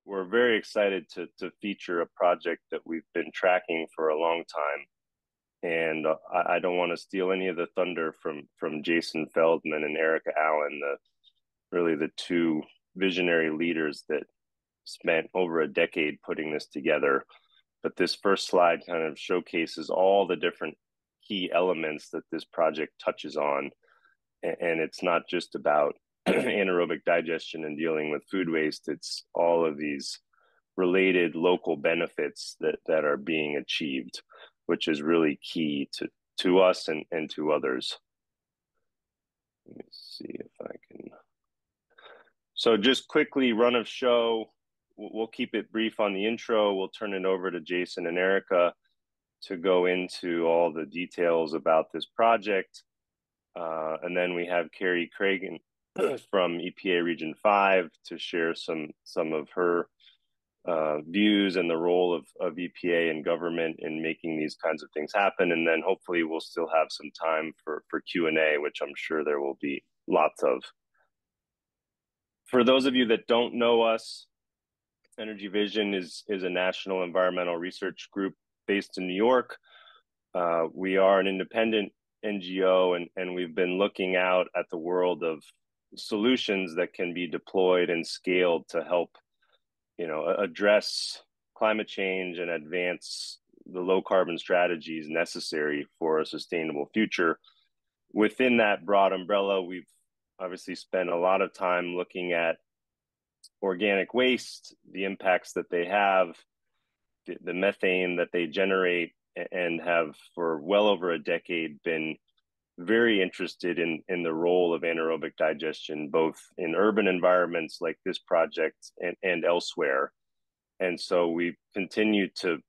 we're very excited to feature a project that we've been tracking for a long time. And I don't want to steal any of the thunder from Jason Feldman and Erika Allen, really the two visionary leaders that spent over a decade putting this together. But this first slide kind of showcases all the different key elements that this project touches on. And it's not just about anaerobic digestion and dealing with food waste. It's all of these related local benefits that are being achieved, which is really key to us and to others. Let me see if I can. So just quickly, run of show. We'll keep it brief on the intro. We'll turn it over to Jason and Erika to go into all the details about this project. And then we have Carrie Cragen from EPA Region 5 to share some of her views and the role of EPA and government in making these kinds of things happen. And then hopefully we'll still have some time for Q&A, which I'm sure there will be lots of. For those of you that don't know us, Energy Vision is a national environmental research group based in New York. We are an independent NGO, and we've been looking out at the world of solutions that can be deployed and scaled to help, address climate change and advance the low carbon strategies necessary for a sustainable future. Within that broad umbrella, we've obviously spent a lot of time looking at organic waste, the impacts that they have, the methane that they generate, and have for well over a decade been very interested in the role of anaerobic digestion, both in urban environments like this project and elsewhere. And so we continue to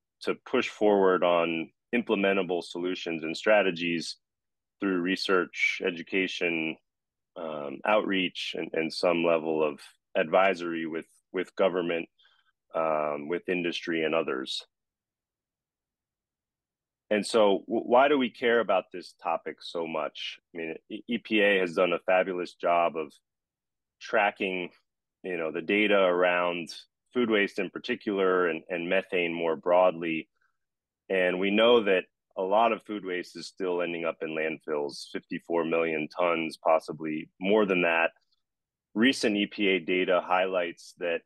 push forward on implementable solutions and strategies through research, education, outreach, and some level of advisory with government, with industry and others. And so why do we care about this topic so much? I mean, EPA has done a fabulous job of tracking, the data around food waste in particular and methane more broadly. And we know that a lot of food waste is still ending up in landfills, 54 million tons, possibly more than that. Recent EPA data highlights that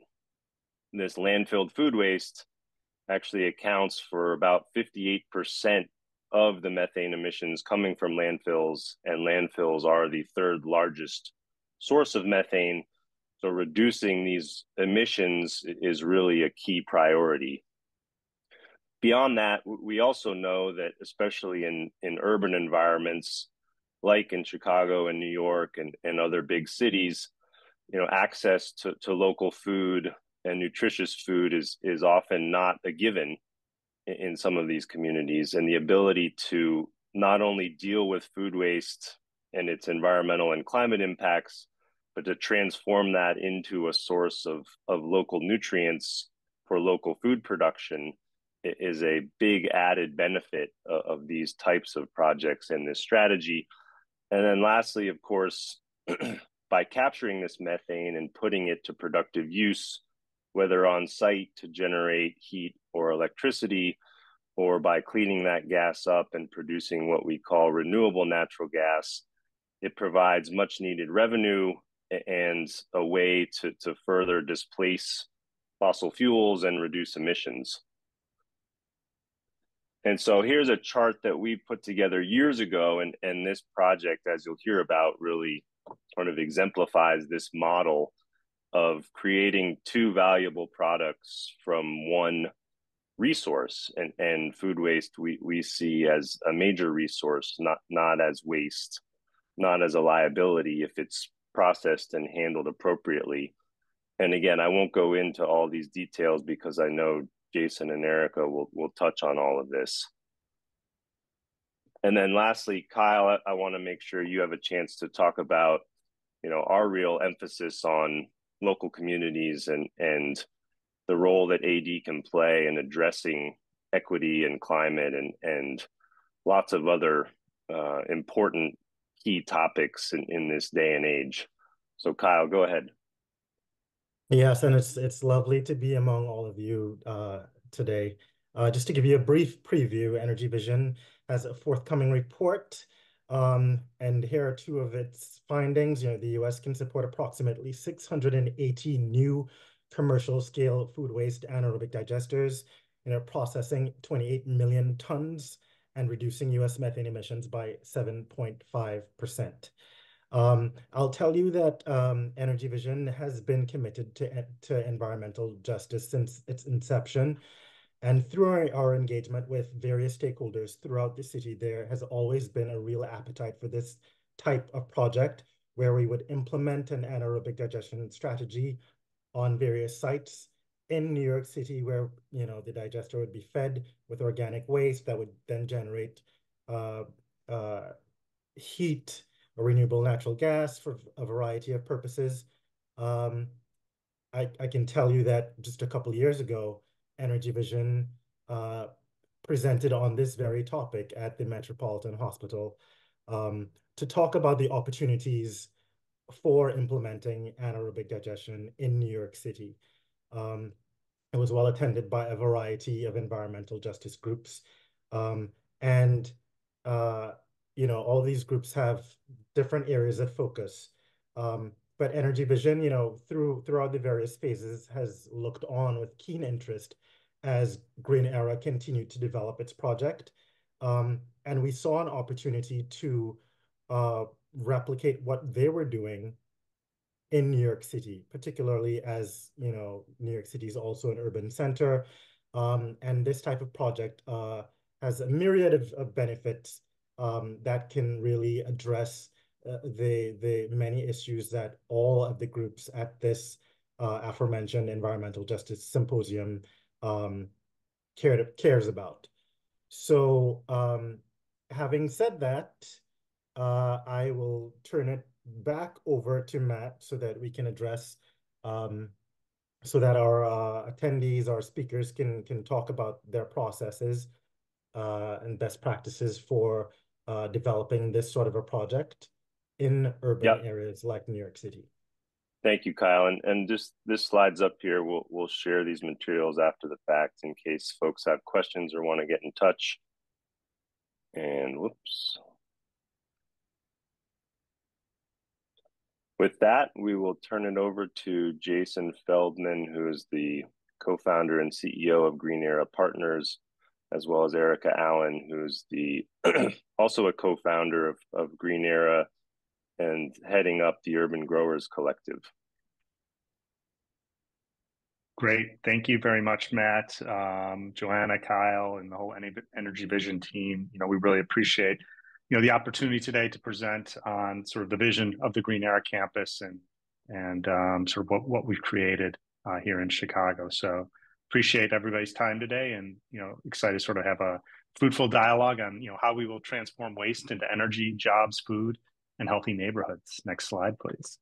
this landfilled food waste actually accounts for about 58% of the methane emissions coming from landfills, and landfills are the third largest source of methane. So reducing these emissions is really a key priority. Beyond that, we also know that especially in urban environments, like in Chicago and New York and other big cities, access to local food and nutritious food is often not a given in some of these communities. And the ability to not only deal with food waste and its environmental and climate impacts, but to transform that into a source of local nutrients for local food production is a big added benefit of these types of projects and this strategy. And then lastly, of course, by capturing this methane and putting it to productive use, whether on site to generate heat or electricity, or by cleaning that gas up and producing what we call renewable natural gas, it provides much needed revenue and a way to further displace fossil fuels and reduce emissions. And so here's a chart that we put together years ago, and this project, as you'll hear about, really sort of exemplifies this model of creating two valuable products from one resource. And food waste we see as a major resource, not as waste, not as a liability if it's processed and handled appropriately. And again, I won't go into all these details because I know Jason and Erika will touch on all of this. And then lastly, Kyle, I want to make sure you have a chance to talk about, our real emphasis on local communities and the role that AD can play in addressing equity and climate and lots of other important key topics in this day and age. So Kyle, go ahead. Yes, and it's lovely to be among all of you today. Just to give you a brief preview, Energy Vision has a forthcoming report, and here are two of its findings. The U.S. can support approximately 680 new commercial-scale food waste anaerobic digesters, processing 28 million tons and reducing U.S. methane emissions by 7.5%. I'll tell you that Energy Vision has been committed to environmental justice since its inception. And through our engagement with various stakeholders throughout the city, there has always been a real appetite for this type of project where we would implement an anaerobic digestion strategy on various sites in New York City where, the digester would be fed with organic waste that would then generate uh, uh, heat or renewable natural gas for a variety of purposes. Um, I can tell you that just a couple years ago, Energy Vision uh, presented on this very topic at the Metropolitan Hospital to talk about the opportunities for implementing anaerobic digestion in New York City. Um, it was well attended by a variety of environmental justice groups. Um, and, uh, all these groups have different areas of focus. But Energy Vision, throughout the various phases, has looked on with keen interest as Green Era continued to develop its project. And we saw an opportunity to replicate what they were doing in New York City, particularly as, New York City is also an urban center. And this type of project has a myriad of benefits that can really address the many issues that all of the groups at this aforementioned Environmental Justice Symposium um, cares about. So, having said that, I will turn it back over to Matt so that we can address, um, so that our attendees, our speakers can talk about their processes and best practices for developing this sort of a project in urban Yep. areas like New York City. Thank you, Kyle. And just this slides up here. We'll share these materials after the fact in case folks have questions or want to get in touch. And whoops. With that, we will turn it over to Jason Feldman, who is the co-founder and CEO of Green Era Partners, as well as Erika Allen, who's the also a co-founder of Green Era and heading up the Urban Growers Collective. Great. Thank you very much, Matt, Joanna, Kyle, and the whole Energy Vision team. We really appreciate, the opportunity today to present on sort of the vision of the Green Era campus and sort of what we've created here in Chicago. So appreciate everybody's time today, and excited to sort of have a fruitful dialogue on how we will transform waste into energy, jobs, food, and healthy neighborhoods. Next slide, please.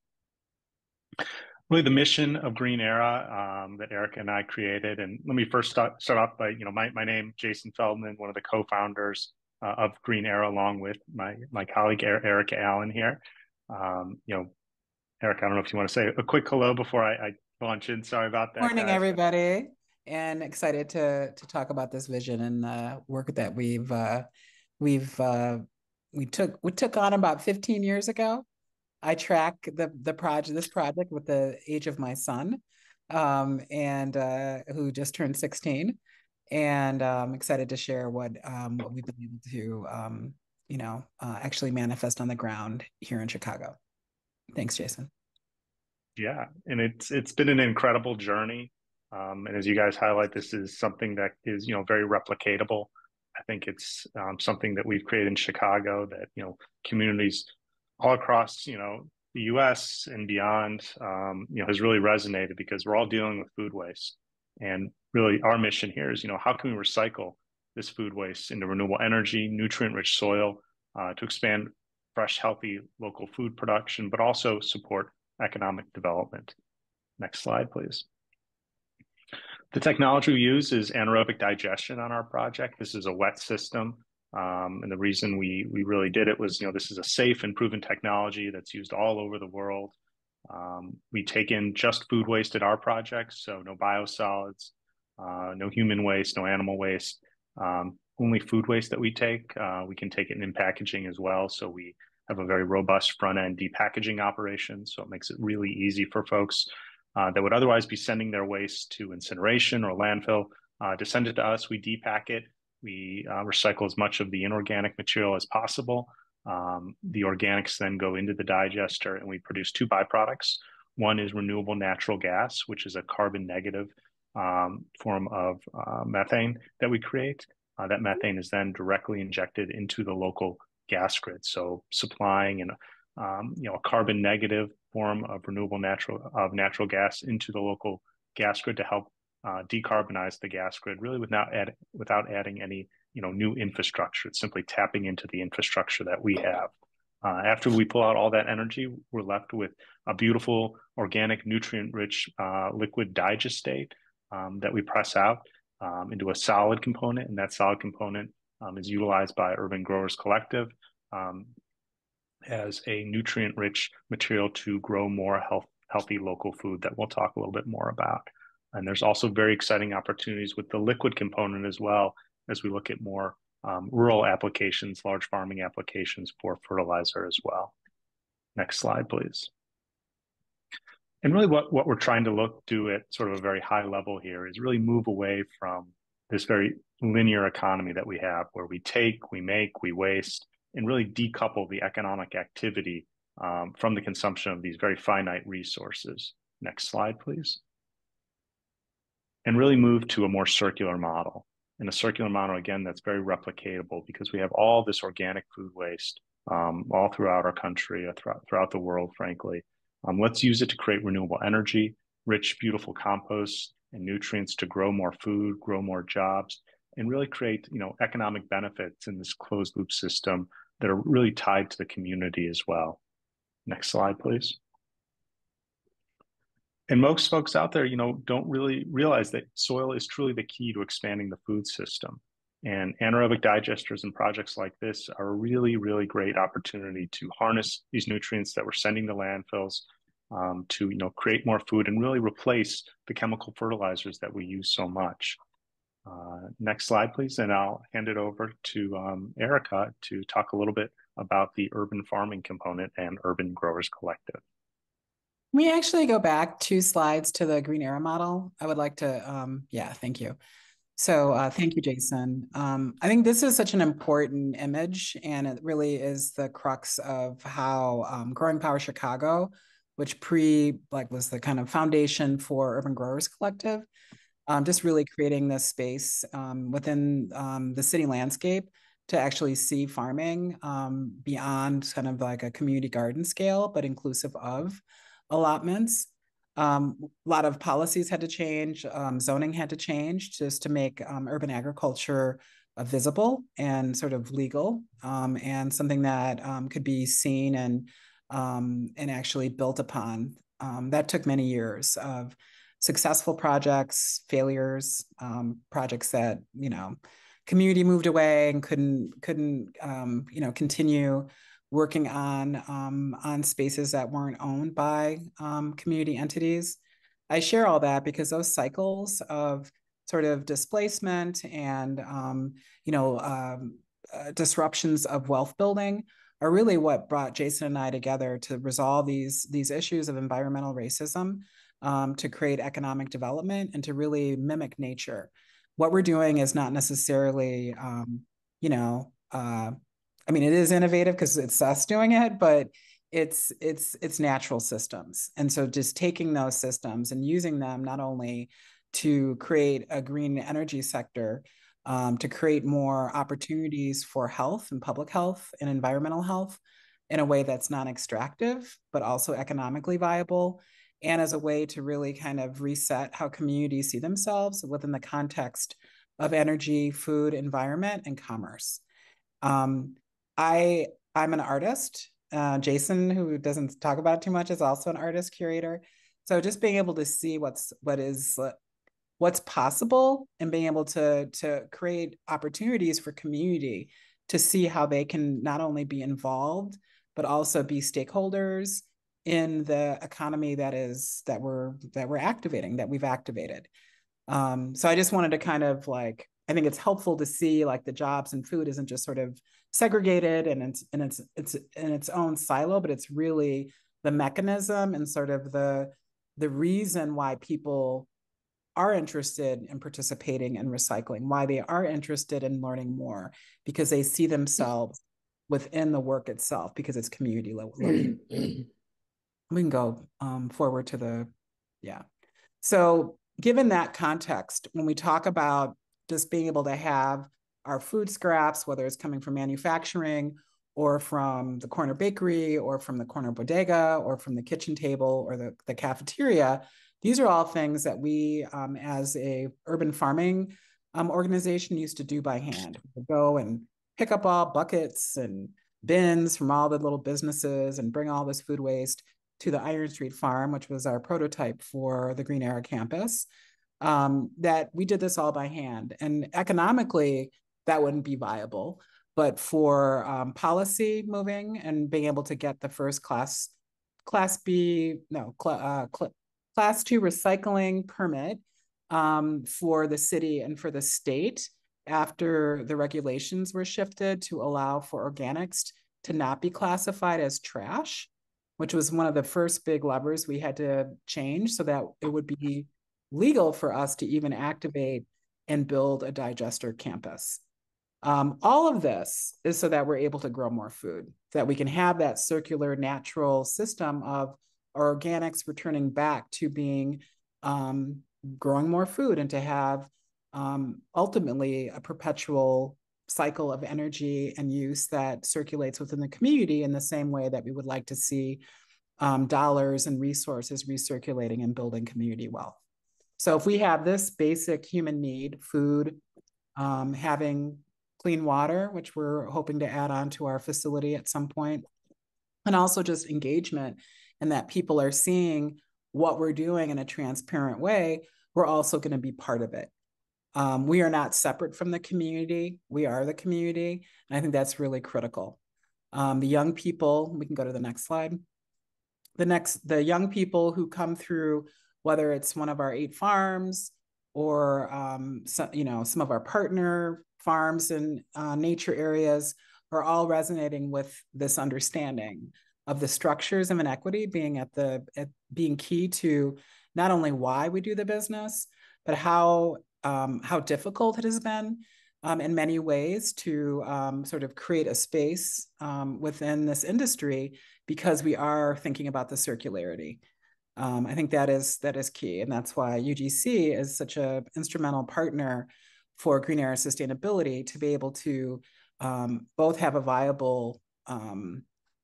Really the mission of Green Era that Erika and I created. And let me first start off by, my name, Jason Feldman, one of the co-founders of Green Era, along with my colleague, Erika Allen here. Erika, I don't know if you want to say a quick hello before I launch in. Sorry about that, Morning, guys. everybody, and excited to talk about this vision and the work that we took on about 15 years ago. I track this project with the age of my son, and who just turned 16, and I'm excited to share what we've been able to actually manifest on the ground here in Chicago. Thanks, Jason. Yeah, and it's been an incredible journey. And as you guys highlight, this is something that is, very replicatable. I think it's something that we've created in Chicago that, communities all across, the US and beyond, has really resonated because we're all dealing with food waste. And really our mission here is, how can we recycle this food waste into renewable energy, nutrient-rich soil, to expand fresh, healthy local food production, but also support economic development. Next slide, please. The technology we use is anaerobic digestion on our project. This is a wet system. And the reason we really did it was, this is a safe and proven technology that's used all over the world. We take in just food waste at our projects, so no biosolids, no human waste, no animal waste, only food waste that we take. We can take it in packaging as well, so we have a very robust front-end depackaging operation, so it makes it really easy for folks that would otherwise be sending their waste to incineration or landfill to send it to us. We depack it. We recycle as much of the inorganic material as possible. The organics then go into the digester, and we produce two byproducts. One is renewable natural gas, which is a carbon negative form of methane that we create. That methane is then directly injected into the local gas grid, so supplying a carbon negative form of renewable natural gas into the local gas grid to help decarbonize the gas grid, really without adding any new infrastructure. It's simply tapping into the infrastructure that we have. After we pull out all that energy, we're left with a beautiful, organic, nutrient-rich liquid digestate that we press out into a solid component, and that solid component is utilized by Urban Growers Collective as a nutrient-rich material to grow more healthy local food that we'll talk a little bit more about. And there's also very exciting opportunities with the liquid component as well, as we look at more rural applications, large farming applications for fertilizer as well. Next slide, please. And really what we're trying to do at sort of a very high level here is really move away from this very linear economy that we have, where we take, we make, we waste, and really decouple the economic activity from the consumption of these very finite resources. Next slide, please. And really move to a more circular model. And a circular model, again, that's very replicatable, because we have all this organic food waste all throughout our country, throughout the world, frankly. Let's use it to create renewable energy, rich, beautiful compost and nutrients to grow more food, grow more jobs, and really create, economic benefits in this closed loop system that are really tied to the community as well. Next slide, please. And most folks out there, don't really realize that soil is truly the key to expanding the food system. And anaerobic digesters and projects like this are a really, really great opportunity to harness these nutrients that we're sending to landfills to, create more food and really replace the chemical fertilizers that we use so much. Next slide, please. And I'll hand it over to Erika to talk a little bit about the urban farming component and Urban Growers Collective. We actually go back 2 slides to the Green Era model. I would like to, thank you. So thank you, Jason. I think this is such an important image, and it really is the crux of how Growing Power Chicago, which was the kind of foundation for Urban Growers Collective, just really creating this space within the city landscape to actually see farming beyond kind of like a community garden scale, but inclusive of allotments. A lot of policies had to change, zoning had to change just to make urban agriculture visible and sort of legal, and something that could be seen and actually built upon. That took many years of successful projects, failures, projects that community moved away and couldn't continue working on spaces that weren't owned by community entities. I share all that because those cycles of sort of displacement and disruptions of wealth building are really what brought Jason and I together to resolve these issues of environmental racism, to create economic development and to really mimic nature. What we're doing is not necessarily, it is innovative because it's us doing it, but it's natural systems. And so just taking those systems and using them not only to create a green energy sector, to create more opportunities for health and public health and environmental health in a way that's non-extractive, but also economically viable, and as a way to really kind of reset how communities see themselves within the context of energy, food, environment, and commerce. I'm an artist. Jason, who doesn't talk about it too much, is also an artist curator. So just being able to see what's possible and being able to create opportunities for community to see how they can not only be involved, but also be stakeholders in the economy that we're activating, that we've activated. So I just wanted to kind of like, I think it's helpful to see like the jobs and food isn't just sort of segregated and it's in its own silo, but it's really the mechanism and sort of the reason why people are interested in participating in recycling, why they are interested in learning more, because they see themselves within the work itself, because it's community level. We can go forward to the, yeah. So given that context, when we talk about just being able to have our food scraps, whether it's coming from manufacturing or from the corner bakery or from the corner bodega or from the kitchen table or the cafeteria, these are all things that we as a urban farming organization used to do by hand. We would go and pick up all buckets and bins from all the little businesses and bring all this food waste to the Iron Street Farm, which was our prototype for the Green Era campus, that we did this all by hand. And economically, that wouldn't be viable. But for policy moving and being able to get the first class 2 recycling permit for the city and for the state after the regulations were shifted to allow for organics to not be classified as trash, which was one of the first big levers we had to change so that it would be legal for us to even activate and build a digester campus. All of this is so that we're able to grow more food, that we can have that circular natural system of our organics returning back to being growing more food and to have ultimately a perpetual cycle of energy and use that circulates within the community in the same way that we would like to see dollars and resources recirculating and building community wealth. So if we have this basic human need, food, having clean water, which we're hoping to add on to our facility at some point, and also just engagement and that people are seeing what we're doing in a transparent way, we're also going to be part of it. We are not separate from the community. We are the community. And I think that's really critical. The young people, we can go to the next slide. The young people who come through, whether it's one of our 8 farms or some of our partner farms in nature areas, are all resonating with this understanding of the structures of inequity being being key to not only why we do the business, but how difficult it has been in many ways to sort of create a space within this industry, because we are thinking about the circularity. I think that is key, and that's why UGC is such an instrumental partner for Green Era sustainability, to be able to both have a viable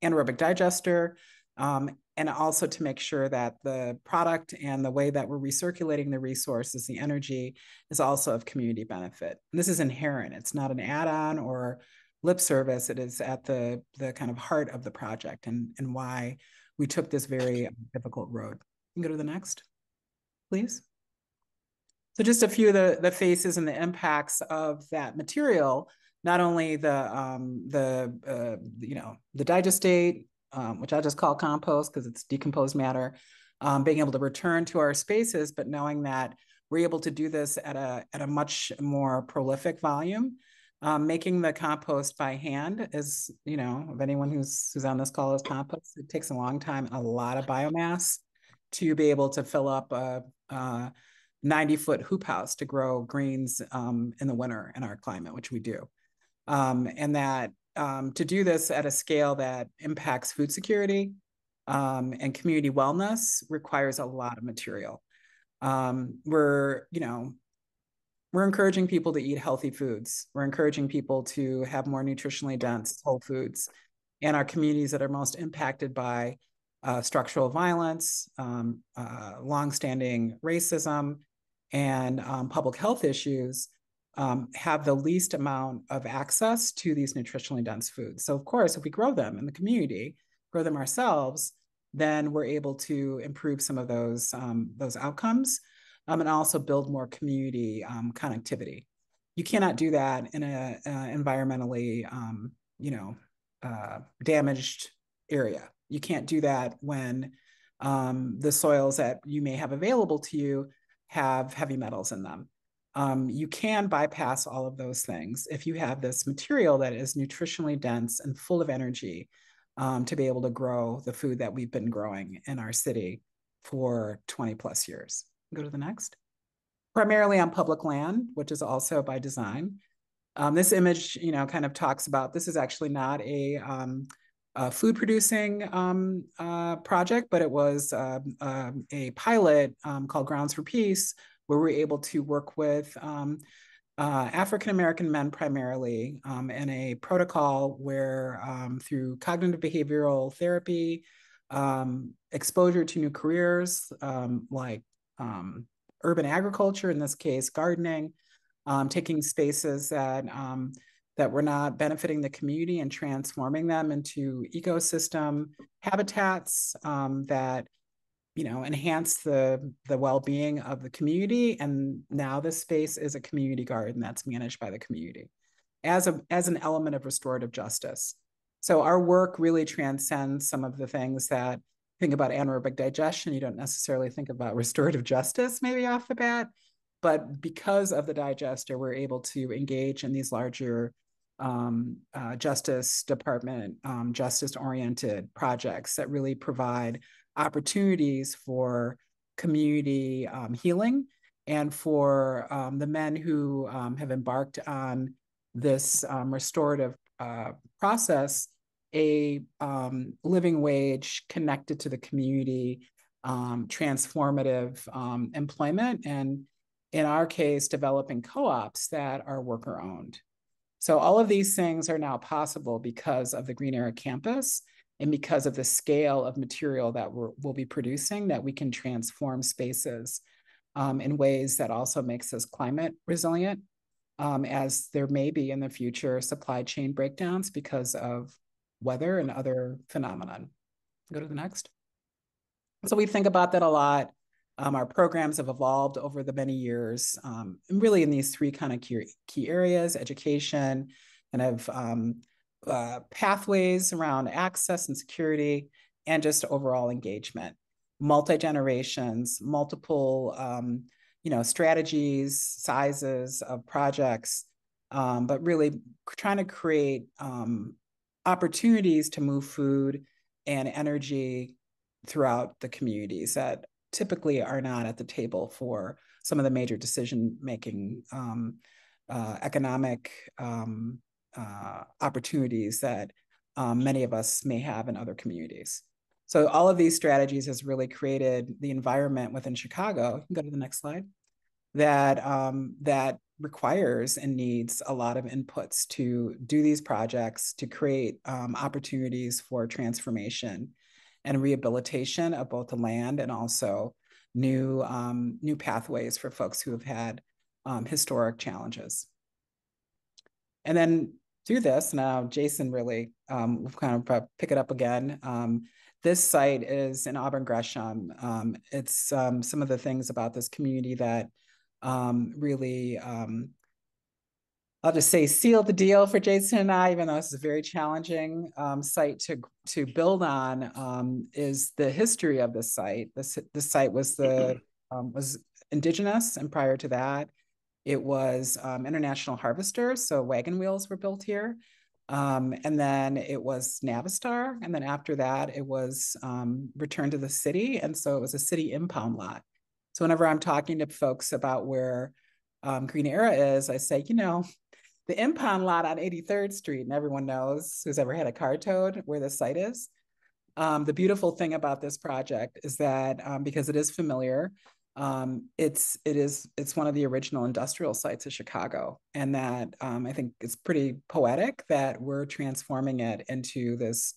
anaerobic digester, and also to make sure that the product and the way that we're recirculating the resources, the energy, is also of community benefit. And this is inherent. It's not an add-on or lip service. It is at the kind of heart of the project and why we took this very difficult road. You can go to the next, please. So just a few of the faces and the impacts of that material, not only the digestate, which I just call compost because it's decomposed matter, being able to return to our spaces, but knowing that we're able to do this at a much more prolific volume. Making the compost by hand is, if anyone who's on this call is compost, it takes a long time, a lot of biomass to be able to fill up a 90-foot hoop house to grow greens in the winter in our climate, which we do. And that to do this at a scale that impacts food security and community wellness requires a lot of material. We're encouraging people to eat healthy foods. We're encouraging people to have more nutritionally dense whole foods. And our communities that are most impacted by structural violence, longstanding racism, and public health issues have the least amount of access to these nutritionally dense foods. So of course, if we grow them in the community, grow them ourselves, then we're able to improve some of those outcomes and also build more community connectivity. You cannot do that in an environmentally damaged area. You can't do that when the soils that you may have available to you have heavy metals in them. You can bypass all of those things if you have this material that is nutritionally dense and full of energy to be able to grow the food that we've been growing in our city for 20 plus years. Go to the next. Primarily on public land, which is also by design. This image, kind of talks about, this is actually not a food producing project, but it was a pilot called Grounds for Peace, where we're able to work with African-American men primarily in a protocol where through cognitive behavioral therapy, exposure to new careers like urban agriculture, in this case, gardening, taking spaces that were not benefiting the community and transforming them into ecosystem habitats that enhance the well-being of the community. And now this space is a community garden that's managed by the community as an element of restorative justice. So our work really transcends some of the things that think about anaerobic digestion. You don't necessarily think about restorative justice maybe off the bat, but because of the digester, we're able to engage in these larger Justice Department, justice-oriented projects that really provide opportunities for community healing and for the men who have embarked on this restorative process, a living wage connected to the community, transformative employment, and in our case, developing co-ops that are worker-owned. So all of these things are now possible because of the Green Era campus and because of the scale of material that we'll be producing, that we can transform spaces in ways that also makes us climate resilient, as there may be in the future supply chain breakdowns because of weather and other phenomenon. Go to the next. So we think about that a lot. Our programs have evolved over the many years, and really in these three kind of key areas: education, kind of pathways around access and security, and just overall engagement. Multi-generations, multiple strategies, sizes of projects, but really trying to create opportunities to move food and energy throughout the communities that typically are not at the table for some of the major decision-making economic opportunities that many of us may have in other communities. So all of these strategies has really created the environment within Chicago, you can go to the next slide, that requires and needs a lot of inputs to do these projects, to create opportunities for transformation and rehabilitation of both the land and also new pathways for folks who have had historic challenges. And then through this, now Jason really will kind of pick it up again. This site is in Auburn Gresham. It's some of the things about this community that really, I'll just say, sealed the deal for Jason and I, even though this is a very challenging site to build on, is the history of this site. This site was was indigenous, and prior to that, it was international harvesters, so wagon wheels were built here. And then it was Navistar, and then after that, it was returned to the city, and so it was a city impound lot. So whenever I'm talking to folks about where Green Era is, I say, the impound lot on 83rd Street, and everyone knows who's ever had a car towed where the site is. The beautiful thing about this project is that because it is familiar, it's one of the original industrial sites of Chicago, and that I think it's pretty poetic that we're transforming it into this,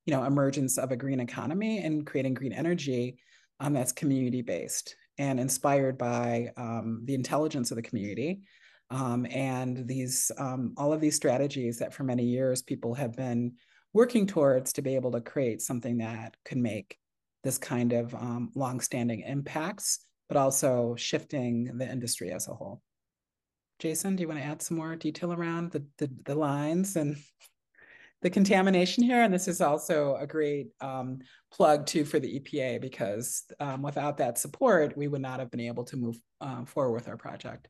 emergence of a green economy and creating green energy that's community based and inspired by the intelligence of the community. And these all of these strategies that for many years people have been working towards to be able to create something that could make this kind of longstanding impacts, but also shifting the industry as a whole. Jason, do you want to add some more detail around the lines and the contamination here, and this is also a great plug too for the EPA, because without that support, we would not have been able to move forward with our project.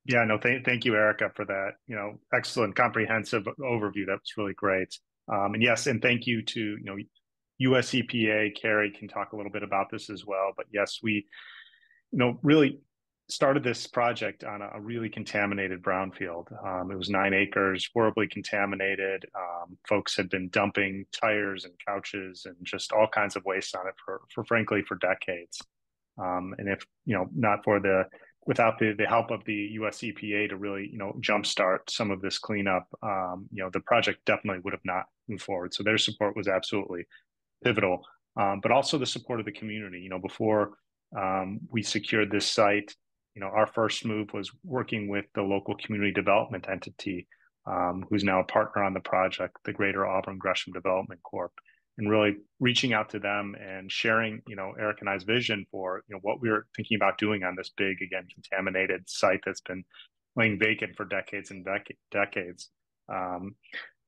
Yeah, no, thank you, Erika, for that, excellent comprehensive overview. That was really great. And yes, and thank you to, US EPA. Carrie can talk a little bit about this as well. But yes, we, really started this project on a really contaminated brownfield. It was 9 acres, horribly contaminated. Folks had been dumping tires and couches and just all kinds of waste on it for frankly, for decades. And if, not for without the help of the US EPA to really, jumpstart some of this cleanup, the project definitely would have not moved forward. So their support was absolutely pivotal, but also the support of the community. Before we secured this site, our first move was working with the local community development entity, who's now a partner on the project, the Greater Auburn Gresham Development Corp, and really reaching out to them and sharing, Eric and I's vision for, what we were thinking about doing on this big, again, contaminated site that's been laying vacant for decades and decades. And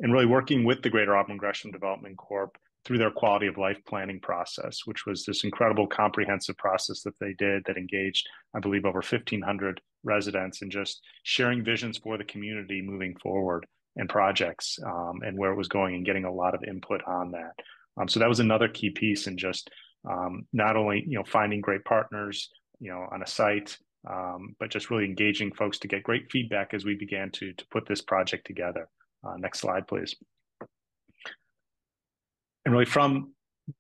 really working with the Greater Auburn Gresham Development Corp through their quality of life planning process, which was this incredible comprehensive process that they did that engaged, I believe, over 1,500 residents, and just sharing visions for the community moving forward and projects, and where it was going, and getting a lot of input on that. So that was another key piece in just not only finding great partners on a site, but just really engaging folks to get great feedback as we began to put this project together. Next slide, please. And really from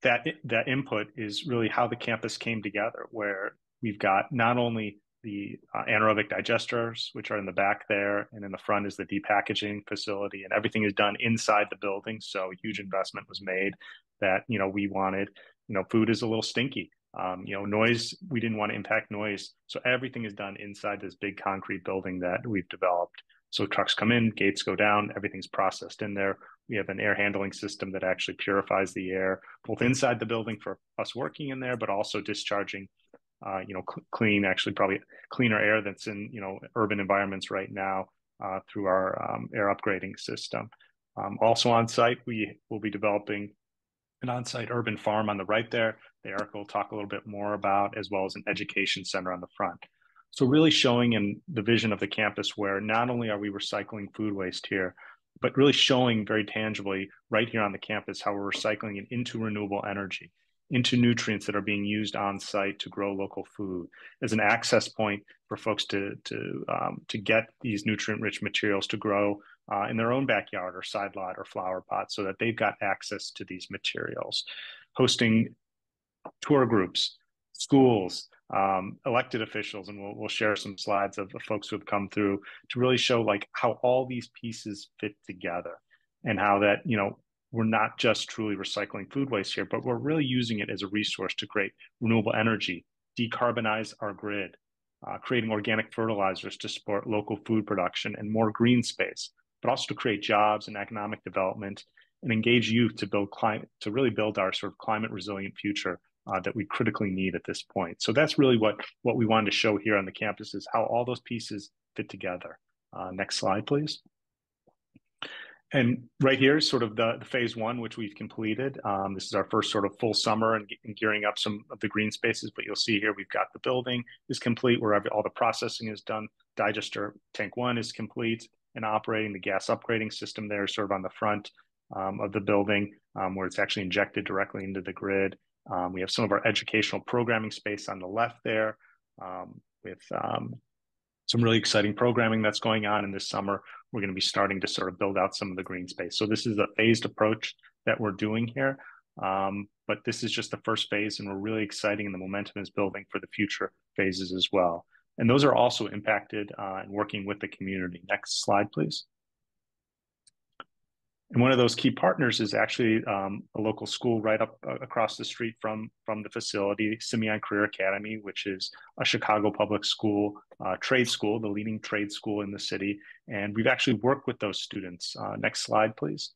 that input is really how the campus came together, where we've got not only the anaerobic digesters, which are in the back there, and in the front is the depackaging facility, and everything is done inside the building. So a huge investment was made that, we wanted, food is a little stinky. Noise, we didn't want to impact noise. So everything is done inside this big concrete building that we've developed. So trucks come in, gates go down, everything's processed in there. We have an air handling system that actually purifies the air, both inside the building for us working in there, but also discharging, clean, actually probably cleaner air that's in, urban environments right now through our air upgrading system. Also on site, we will be developing an on-site urban farm on the right there that Erika will talk a little bit more about, as well as an education center on the front. So really showing in the vision of the campus where not only are we recycling food waste here, but really showing very tangibly right here on the campus how we're recycling it into renewable energy, into nutrients that are being used on site to grow local food, as an access point for folks to get these nutrient-rich materials to grow in their own backyard or side lot or flower pot, so that they've got access to these materials. Hosting tour groups, schools, elected officials, and we'll share some slides of the folks who have come through to really show how all these pieces fit together, and how that, we're not just truly recycling food waste here, but we're really using it as a resource to create renewable energy, decarbonize our grid, creating organic fertilizers to support local food production and more green space, but also to create jobs and economic development, and engage youth to build climate, to really build our sort of climate resilient future that we critically need at this point. So that's really what we wanted to show here on the campus, is how all those pieces fit together. Next slide, please. And right here is sort of the phase one, which we've completed. This is our first sort of full summer and gearing up some of the green spaces, but you'll see here we've got the building is complete, where all the processing is done. Digester tank 1 is complete and operating. The gas upgrading system there is sort of on the front of the building, where it's actually injected directly into the grid. We have some of our educational programming space on the left there, with some really exciting programming that's going on. In this summer, we're going to be starting to sort of build out some of the green space. So this is a phased approach that we're doing here. But this is just the first phase, and we're really exciting, and the momentum is building for the future phases as well. And those are also impacted and working with the community. Next slide, please. And one of those key partners is actually a local school right up across the street from the facility, Simeon Career Academy, which is a Chicago public school, trade school, the leading trade school in the city. And we've actually worked with those students. Next slide, please.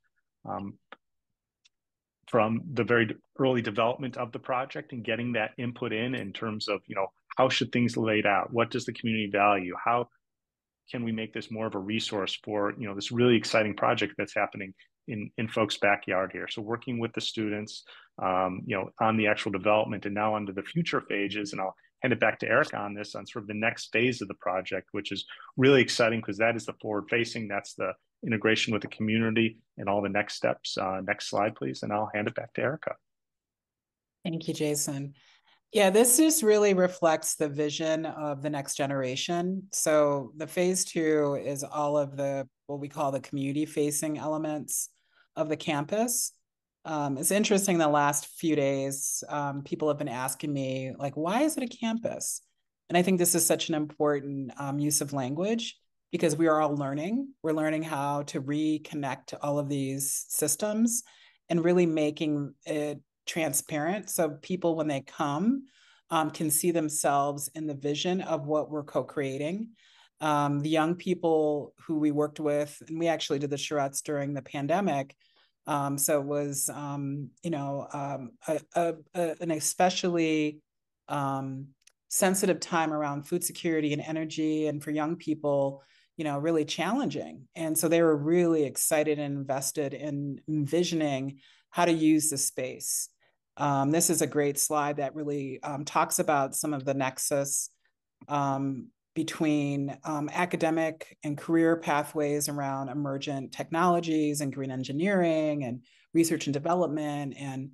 From the very early development of the project and getting that input in terms of, how should things laid out? What does the community value? How can we make this more of a resource for, this really exciting project that's happening in folks' backyard here. So working with the students, on the actual development and now onto the future phases. And I'll hand it back to Erika on this, on sort of the next phase of the project, which is really exciting because that is the forward facing. That's the integration with the community and all the next steps. Next slide, please. And I'll hand it back to Erika. Thank you, Jason. Yeah, this just really reflects the vision of the next generation. So the phase 2 is all of the, what we call the community facing elements of the campus. It's interesting, the last few days, people have been asking me, like, why is it a campus? And I think this is such an important use of language because we are all learning. We're learning how to reconnect all of these systems and really making it transparent so people, when they come, can see themselves in the vision of what we're co-creating. The young people who we worked with, and we actually did the charrettes during the pandemic, so it was, an especially sensitive time around food security and energy, and for young people, really challenging. And so they were really excited and invested in envisioning how to use the space. This is a great slide that really talks about some of the nexus between academic and career pathways around emergent technologies and green engineering and research and development and,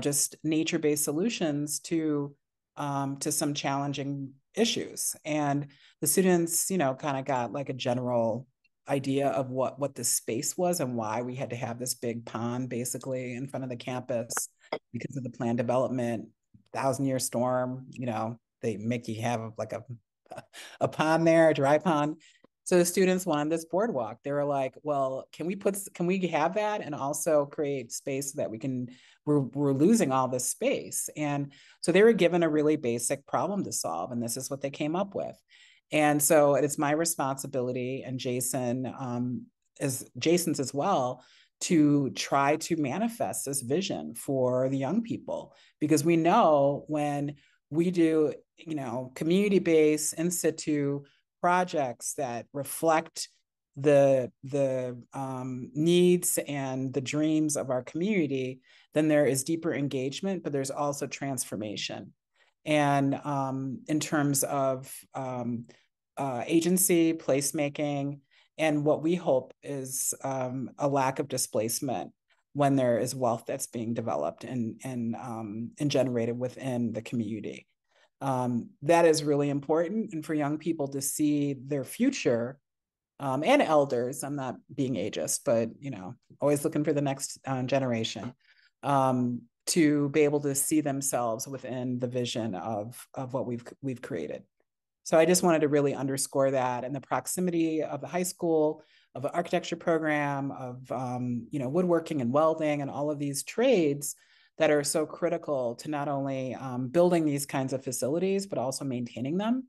just nature-based solutions to some challenging issues. And the students, kind of got like a general idea of what the space was and why we had to have this big pond basically in front of the campus because of the planned development, 1,000-year storm, they make you have like a pond there, a dry pond. So the students wanted this boardwalk. They were like, well, can we have that and also create space so that we're losing all this space? And so they were given a really basic problem to solve, and this is what they came up with. And so it's my responsibility, and Jason's as well, to try to manifest this vision for the young people, because we know when we do, community-based in situ projects that reflect the needs and the dreams of our community, then there is deeper engagement, but there's also transformation. And in terms of agency, placemaking, and what we hope is a lack of displacement when there is wealth that's being developed and generated within the community. That is really important. And for young people to see their future, and elders, I'm not being ageist, but, always looking for the next generation, to be able to see themselves within the vision of what we've created. So I just wanted to really underscore that, and the proximity of the high school, of the architecture program, of woodworking and welding and all of these trades that are so critical to not only building these kinds of facilities, but also maintaining them,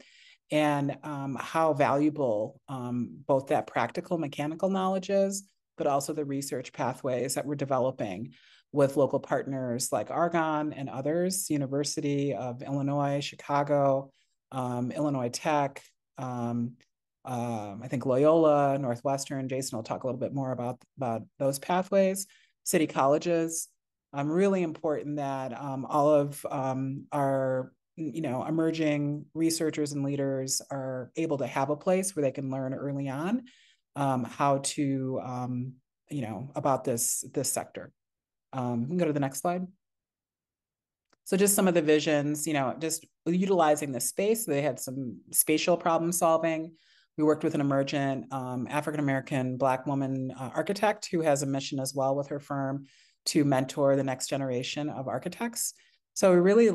and how valuable both that practical mechanical knowledge is, but also the research pathways that we're developing with local partners like Argonne and others, University of Illinois, Chicago, Illinois Tech, I think Loyola, Northwestern. Jason will talk a little bit more about those pathways. City colleges. Really important that all of our emerging researchers and leaders are able to have a place where they can learn early on how to about this sector. We can go to the next slide. So just some of the visions, just utilizing the space. They had some spatial problem solving. We worked with an emergent African-American Black woman architect who has a mission as well with her firm to mentor the next generation of architects. So we really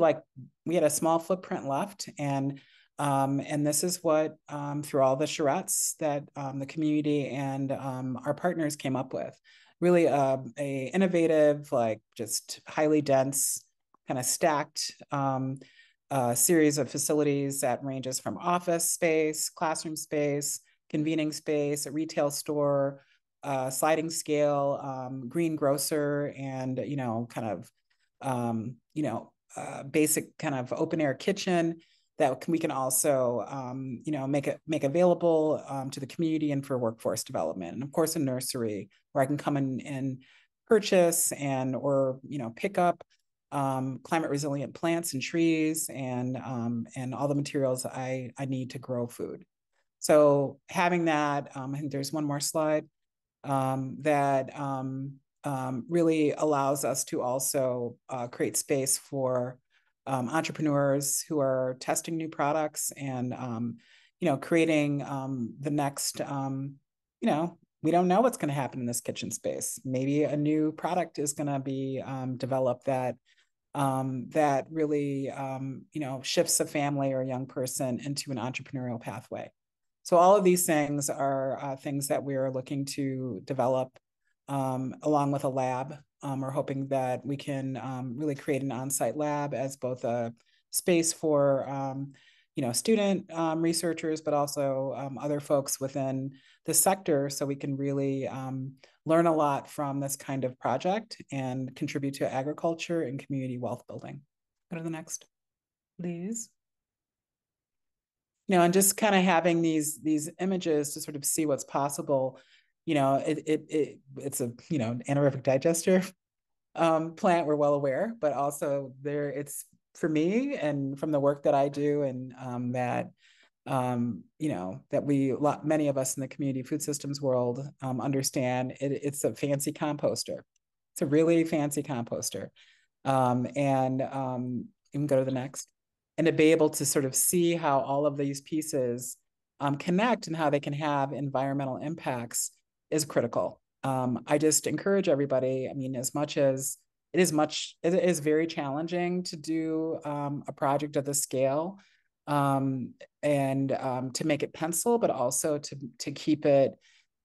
we had a small footprint left, and this is what through all the charrettes that the community and our partners came up with. Really a innovative, just highly dense, kind of stacked series of facilities that ranges from office space, classroom space, convening space, a retail store, sliding scale, greengrocer, and basic kind of open air kitchen that we can also, make available to the community and for workforce development. And of course, a nursery where I can come in and purchase or pick up climate resilient plants and trees and all the materials I need to grow food. So having that, I think there's one more slide that really allows us to also create space for entrepreneurs who are testing new products and creating the next we don't know what's going to happen in this kitchen space. Maybe a new product is going to be developed that really shifts a family or a young person into an entrepreneurial pathway. So all of these things are things that we're looking to develop along with a lab. We're hoping that we can really create an on-site lab as both a space for student researchers, but also other folks within the sector, so we can really learn a lot from this kind of project and contribute to agriculture and community wealth building. Go to the next, please. And just kind of having these images to sort of see what's possible. It's a anaerobic digester plant, we're well aware, but also it's for me and from the work that I do and that many of us in the community food systems world understand it's a fancy composter. It's a really fancy composter. You can go to the next. And to be able to sort of see how all of these pieces connect and how they can have environmental impacts is critical. I just encourage everybody, as much as it is very challenging to do a project of this scale and to make it pencil, but also to keep it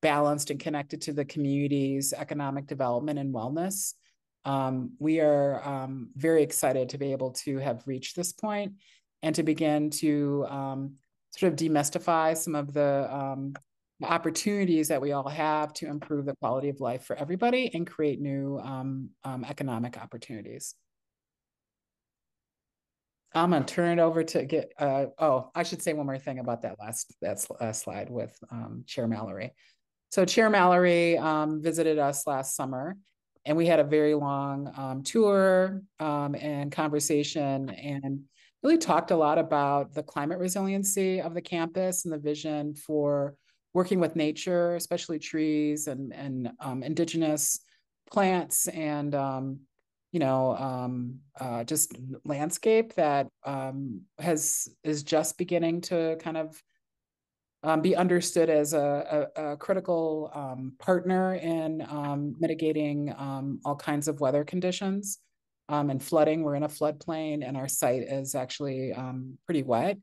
balanced and connected to the community's economic development and wellness. We are very excited to be able to have reached this point and to begin to sort of demystify some of the opportunities that we all have to improve the quality of life for everybody and create new economic opportunities. I'm going to turn it over to get, I should say one more thing about that last slide with Chair Mallory. So Chair Mallory visited us last summer, and we had a very long tour and conversation and really talked a lot about the climate resiliency of the campus and the vision for working with nature, especially trees and indigenous plants and, just landscape that is just beginning to kind of be understood as a critical partner in mitigating all kinds of weather conditions and flooding. We're in a floodplain and our site is actually pretty wet.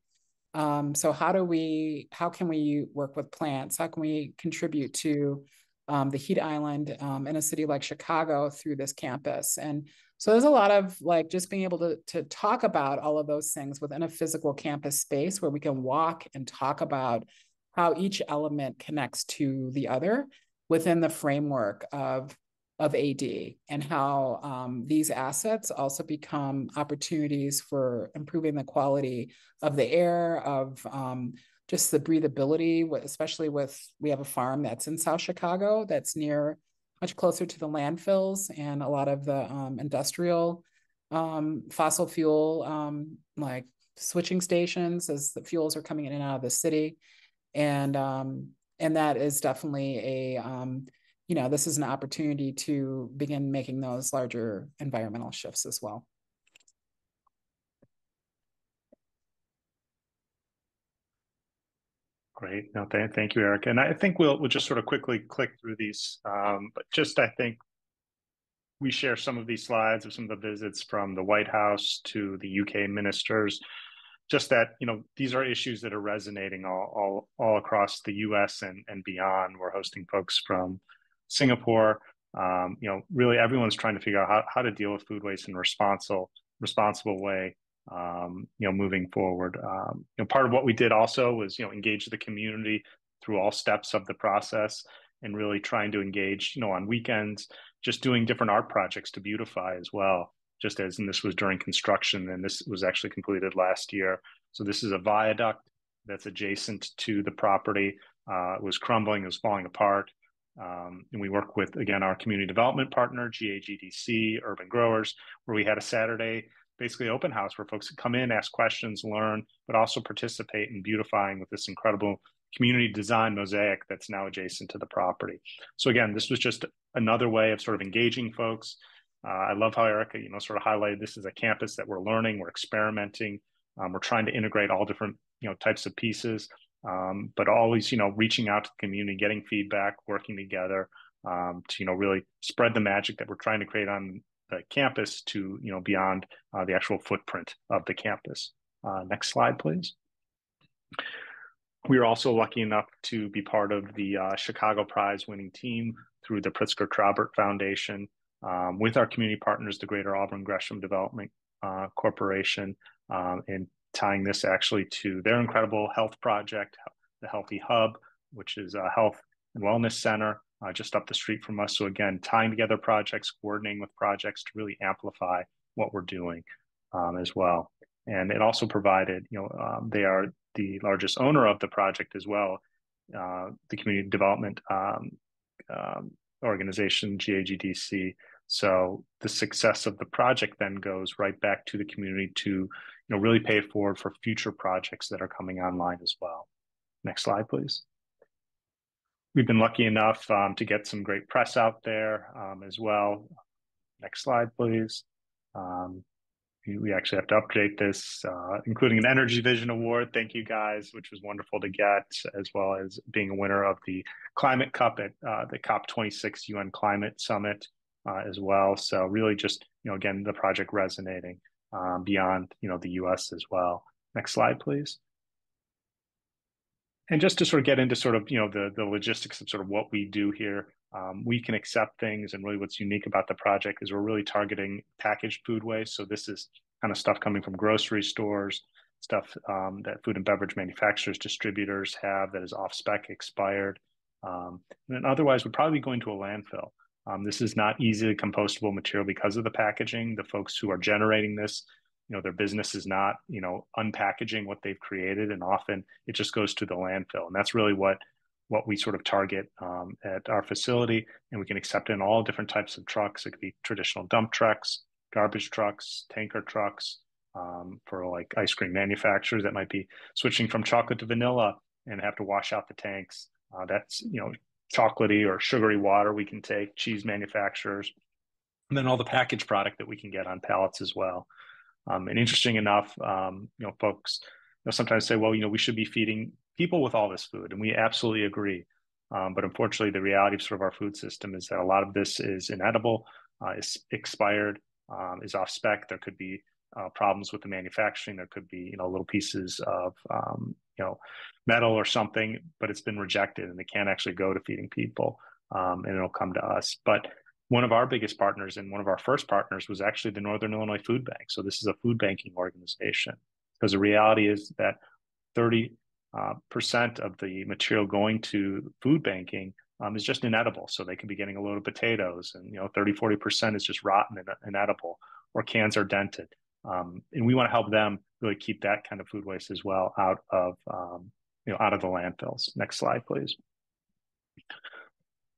So how can we work with plants? How can we contribute to the heat island in a city like Chicago through this campus? And so there's a lot of just being able to talk about all of those things within a physical campus space where we can walk and talk about how each element connects to the other within the framework of AD, and how these assets also become opportunities for improving the quality of the air, of just the breathability, especially we have a farm that's in South Chicago that's much closer to the landfills and a lot of the industrial fossil fuel like switching stations as the fuels are coming in and out of the city. And that is definitely this is an opportunity to begin making those larger environmental shifts as well. Great. No, thank you, Erika. And I think we'll just sort of quickly click through these. But just I think we share some of these slides of some of the visits from the White House to the UK ministers. Just that, these are issues that are resonating all across the US and beyond. We're hosting folks from Singapore. Really everyone's trying to figure out how to deal with food waste in a responsible way, moving forward. Part of what we did also was, engage the community through all steps of the process and really trying to engage, on weekends, just doing different art projects to beautify as well. and this was during construction, and this was actually completed last year. So this is a viaduct that's adjacent to the property. It was crumbling, it was falling apart. And we work with, again, our community development partner, GAGDC, Urban Growers, where we had a Saturday, basically open house where folks could come in, ask questions, learn, but also participate in beautifying with this incredible community design mosaic that's now adjacent to the property. So again, this was just another way of sort of engaging folks. I love how Erika, sort of highlighted this as a campus that we're learning, we're experimenting, we're trying to integrate all different, types of pieces, but always, reaching out to the community, getting feedback, working together to, really spread the magic that we're trying to create on the campus to, beyond the actual footprint of the campus. Next slide, please. We were also lucky enough to be part of the Chicago Prize winning team through the Pritzker Traubert Foundation with our community partners, the Greater Auburn Gresham Development Corporation, and tying this actually to their incredible health project, the Healthy Hub, which is a health and wellness center just up the street from us. So again, tying together projects, coordinating with projects to really amplify what we're doing as well. And it also provided, they are the largest owner of the project as well, the community development organization, GAGDC. So the success of the project then goes right back to the community to, really pay it forward for future projects that are coming online as well. Next slide, please. We've been lucky enough to get some great press out there as well. Next slide, please. We actually have to update this, including an Energy Vision Award. Thank you guys, which was wonderful to get, as well as being a winner of the Climate Cup at the COP26 UN Climate Summit as well. So really just, again, the project resonating beyond, the US as well. Next slide, please. And just to sort of get into sort of, the logistics of sort of what we do here, we can accept things, and really what's unique about the project is we're really targeting packaged food waste. So this is kind of stuff coming from grocery stores, stuff that food and beverage manufacturers, distributors have that is off-spec, expired, and then otherwise would probably be going to a landfill. This is not easily compostable material because of the packaging. The folks who are generating this, their business is not, unpackaging what they've created, and often it just goes to the landfill. And that's really what we sort of target at our facility, and we can accept it in all different types of trucks. It could be traditional dump trucks, garbage trucks, tanker trucks, for like ice cream manufacturers that might be switching from chocolate to vanilla and have to wash out the tanks. That's, chocolatey or sugary water we can take, cheese manufacturers, and then all the packaged product that we can get on pallets as well. And interesting enough, folks sometimes say, well, we should be feeding people with all this food, and we absolutely agree. But unfortunately, the reality of sort of our food system is that a lot of this is inedible, is expired, is off spec. There could be problems with the manufacturing. There could be, little pieces of, metal or something, but it's been rejected and they can't actually go to feeding people, and it'll come to us. But one of our biggest partners and one of our first partners was actually the Northern Illinois Food Bank. So this is a food banking organization, because the reality is that 30% of the material going to food banking is just inedible. So they could be getting a load of potatoes, and 30-40% is just rotten and inedible, or cans are dented. And we want to help them really keep that kind of food waste as well out of out of the landfills. Next slide, please.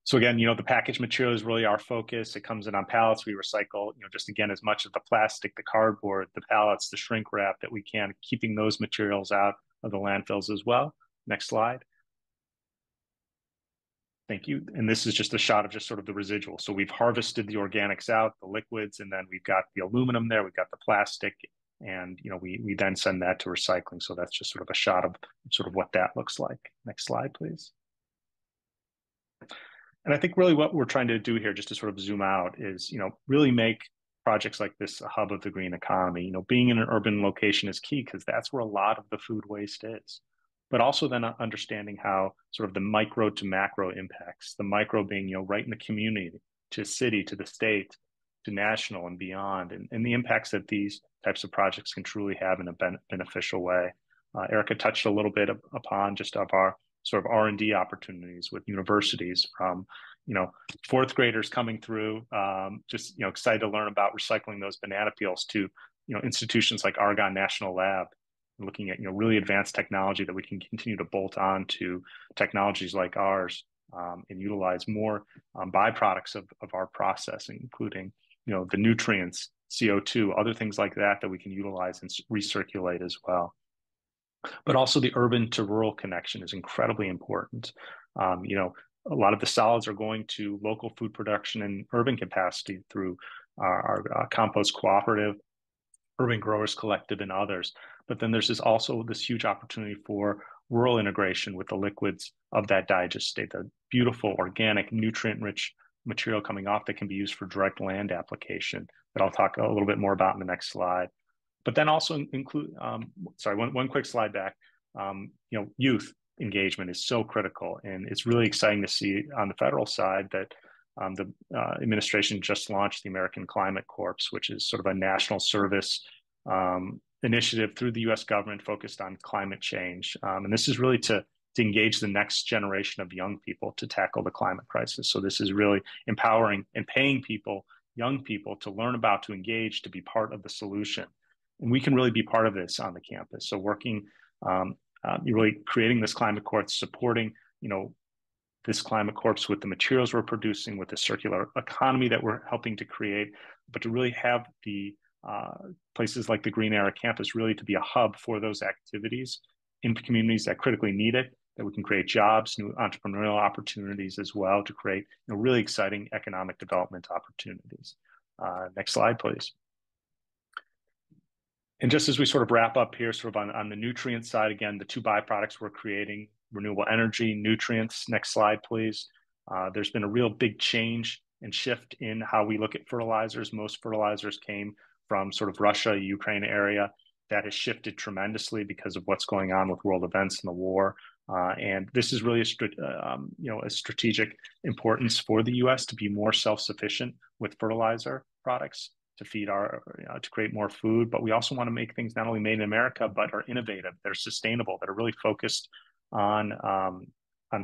So again, the packaged material is really our focus. It comes in on pallets. We recycle, just again, as much of the plastic, the cardboard, the pallets, the shrink wrap that we can, keeping those materials out of the landfills as well. Next slide. Thank you. And this is just a shot of just sort of the residual. So we've harvested the organics out, the liquids, and then we've got the aluminum there, we've got the plastic, and we then send that to recycling. So that's just sort of a shot of sort of what that looks like. Next slide, please. And I think really what we're trying to do here, just to sort of zoom out, is, really make projects like this a hub of the green economy. Being in an urban location is key, because that's where a lot of the food waste is. But also then understanding how sort of the micro to macro impacts, the micro being, right in the community, to city, to the state, to national and beyond, and the impacts that these types of projects can truly have in a beneficial way. Erika touched a little bit upon just of our sort of R&D opportunities with universities, from fourth graders coming through, just, excited to learn about recycling those banana peels, to, institutions like Argonne National Lab, looking at, really advanced technology that we can continue to bolt on to technologies like ours, and utilize more byproducts of our processing, including, the nutrients, CO2, other things like that we can utilize and recirculate as well. But also the urban to rural connection is incredibly important. A lot of the solids are going to local food production and urban capacity through our compost cooperative, Urban Growers Collective, and others. But then there's also this huge opportunity for rural integration with the liquids of that digest state, the beautiful, organic, nutrient-rich material coming off that can be used for direct land application that I'll talk a little bit more about in the next slide. But then also include, one quick slide back, youth engagement is so critical. And it's really exciting to see on the federal side that the administration just launched the American Climate Corps, which is sort of a national service initiative through the U.S. government focused on climate change. And this is really to engage the next generation of young people to tackle the climate crisis. So this is really empowering and paying young people to learn about, to engage, to be part of the solution. And we can really be part of this on the campus. So working, really creating this climate corps, supporting, this climate corps with the materials we're producing, with the circular economy that we're helping to create, but to really have the places like the Green Era campus really to be a hub for those activities in communities that critically need it, that we can create jobs, new entrepreneurial opportunities as well, to create really exciting economic development opportunities. Next slide, please. And just as we sort of wrap up here, sort of on the nutrient side, again, the two byproducts we're creating, renewable energy, nutrients. Next slide, please. There's been a real big change and shift in how we look at fertilizers. Most fertilizers came from sort of Russia, Ukraine area. That has shifted tremendously because of what's going on with world events and the war. And this is really a strategic importance for the U.S. to be more self-sufficient with fertilizer products to feed to create more food. But we also want to make things not only made in America, but are innovative, that are sustainable, that are really focused on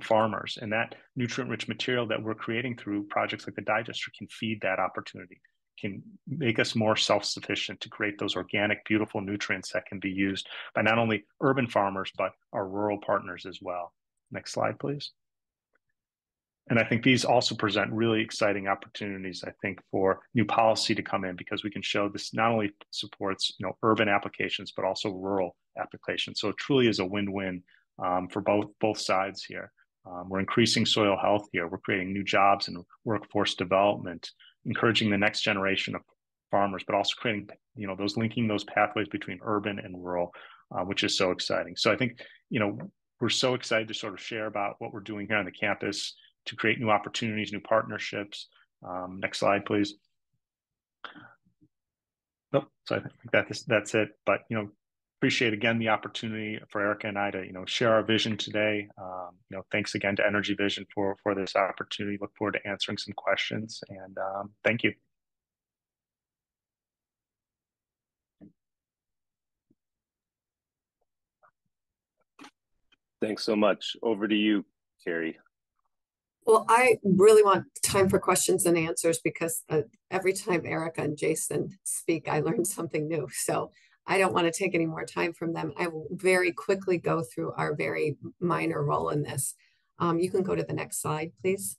farmers. And that nutrient-rich material that we're creating through projects like the Digester can feed that opportunity, can make us more self-sufficient to create those organic, beautiful nutrients that can be used by not only urban farmers, but our rural partners as well. Next slide, please. And I think these also present really exciting opportunities, I think, for new policy to come in, because we can show this not only supports, urban applications, but also rural applications. So it truly is a win-win for both sides here. We're increasing soil health here. We're creating new jobs and workforce development, encouraging the next generation of farmers, but also creating, linking those pathways between urban and rural, which is so exciting. So I think, we're so excited to sort of share about what we're doing here on the campus to create new opportunities, new partnerships. Next slide, please. Nope. So I think that's it. But, appreciate again the opportunity for Erika and I to, share our vision today. Thanks again to Energy Vision for this opportunity. Look forward to answering some questions, and thank you. Thanks so much. Over to you, Carrie. Well, I really want time for questions and answers, because every time Erika and Jason speak, I learn something new. So I don't want to take any more time from them. I will very quickly go through our very minor role in this. You can go to the next slide, please.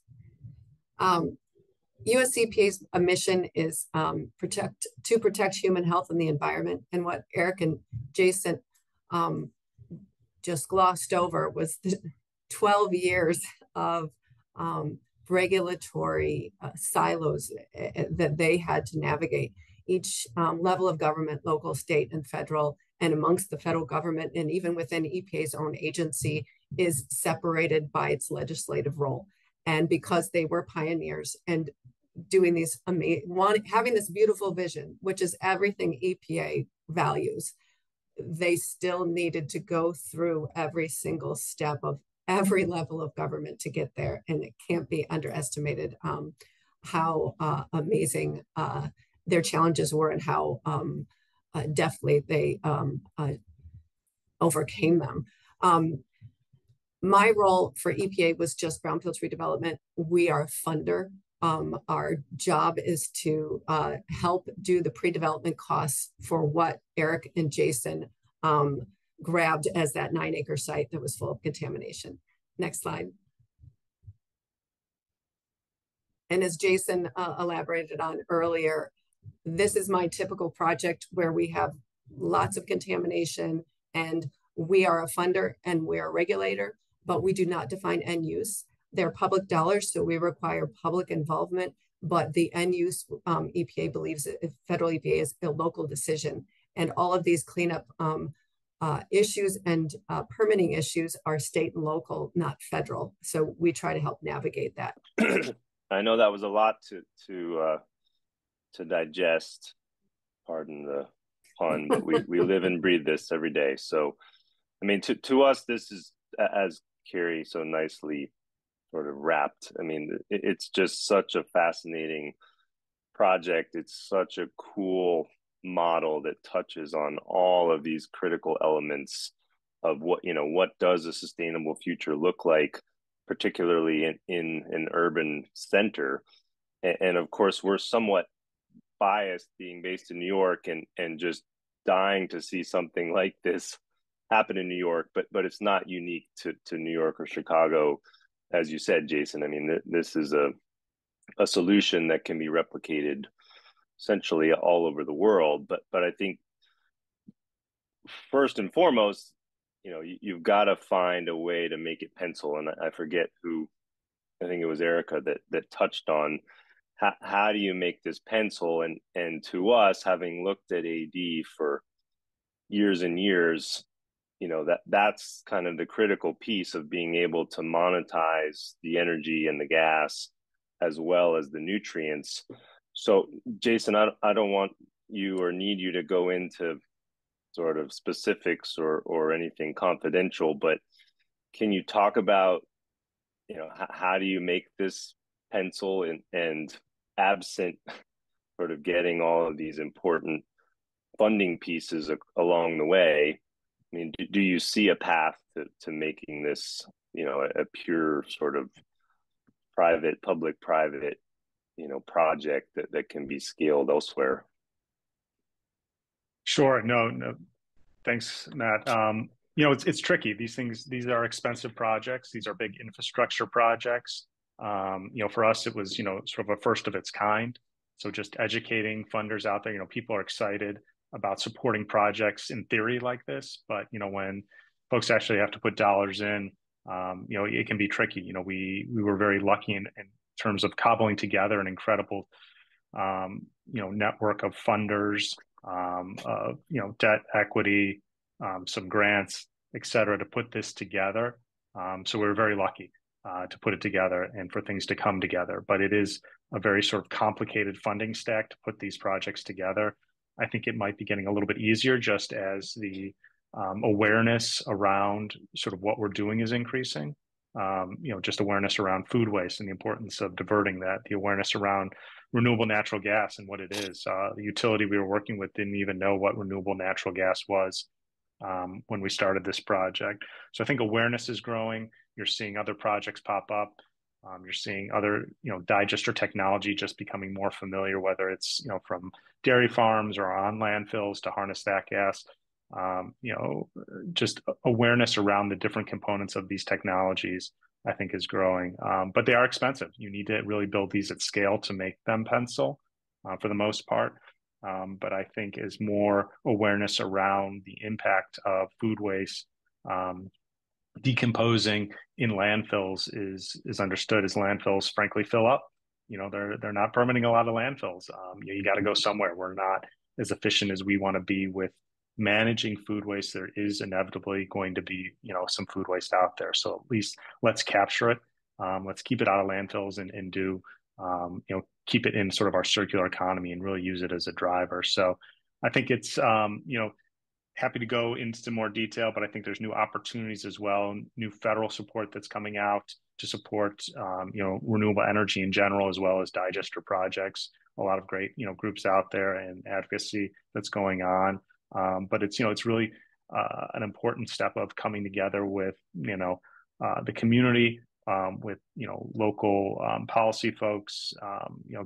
US EPA's mission is to protect human health and the environment. And what Erika and Jason just glossed over was the 12 years of regulatory silos that they had to navigate. Each level of government, local, state, and federal, and amongst the federal government, and even within EPA's own agency, is separated by its legislative role. And because they were pioneers and doing these having this beautiful vision, which is everything EPA values, they still needed to go through every single step of every level of government to get there. And it can't be underestimated how amazing their challenges were, and how deftly they overcame them. My role for EPA was just brownfields redevelopment. We are a funder. Our job is to help do the pre-development costs for what Eric and Jason grabbed as that 9-acre site that was full of contamination. Next slide. And as Jason elaborated on earlier, this is my typical project where we have lots of contamination, and we are a funder and we're a regulator, but we do not define end use. They're public dollars, so we require public involvement, but the end use, EPA believes, federal EPA is a local decision. And all of these cleanup issues and permitting issues are state and local, not federal. So we try to help navigate that. I know that was a lot to digest. Pardon the pun, but we live and breathe this every day. So, I mean, to us, this is, as Carrie so nicely sort of wrapped. I mean, it's just such a fascinating project. It's such a cool model that touches on all of these critical elements of what does a sustainable future look like, particularly in an urban center. And of course, we're somewhat biased being based in New York and just dying to see something like this happen in New York, but it's not unique to New York or Chicago, as you said, Jason. I mean, this is a solution that can be replicated essentially all over the world. But I think first and foremost, you've got to find a way to make it pencil. And I forget who, I think it was Erika that touched on how do you make this pencil? And to us, having looked at AD for years and years, that's kind of the critical piece of being able to monetize the energy and the gas as well as the nutrients. So, Jason, I don't want you or need you to go into sort of specifics or anything confidential, but can you talk about, how do you make this pencil and absent sort of getting all of these important funding pieces along the way? I mean, do you see a path to making this, a pure sort of public-private, project that can be scaled elsewhere? Sure. No. Thanks, Matt. It's tricky. These are expensive projects. These are big infrastructure projects. For us, it was, sort of a first of its kind. So just educating funders out there, people are excited about supporting projects in theory like this, but, when folks actually have to put dollars in, it can be tricky. We were very lucky in terms of cobbling together an incredible, network of funders, debt, equity, some grants, et cetera, to put this together. So we were very lucky to put it together and for things to come together. But it is a very sort of complicated funding stack to put these projects together. I think it might be getting a little bit easier just as the awareness around sort of what we're doing is increasing. Just awareness around food waste and the importance of diverting that, the awareness around renewable natural gas and what it is. The utility we were working with didn't even know what renewable natural gas was when we started this project. So I think awareness is growing. You're seeing other projects pop up. You're seeing other, digester technology just becoming more familiar, whether it's, from dairy farms or on landfills to harness that gas. Just awareness around the different components of these technologies, I think, is growing. But they are expensive. You need to really build these at scale to make them pencil for the most part. But I think as more awareness around the impact of food waste decomposing in landfills is understood, as landfills frankly fill up. They're not permitting a lot of landfills. You got to go somewhere. We're not as efficient as we want to be with managing food waste. There is inevitably going to be, some food waste out there. So at least let's capture it. Let's keep it out of landfills and do, keep it in sort of our circular economy and really use it as a driver. So I think it's, happy to go into more detail, but I think there's new opportunities as well, new federal support that's coming out to support, renewable energy in general, as well as digester projects. A lot of great, groups out there and advocacy that's going on. But it's really an important step of coming together with, the community, with local policy folks,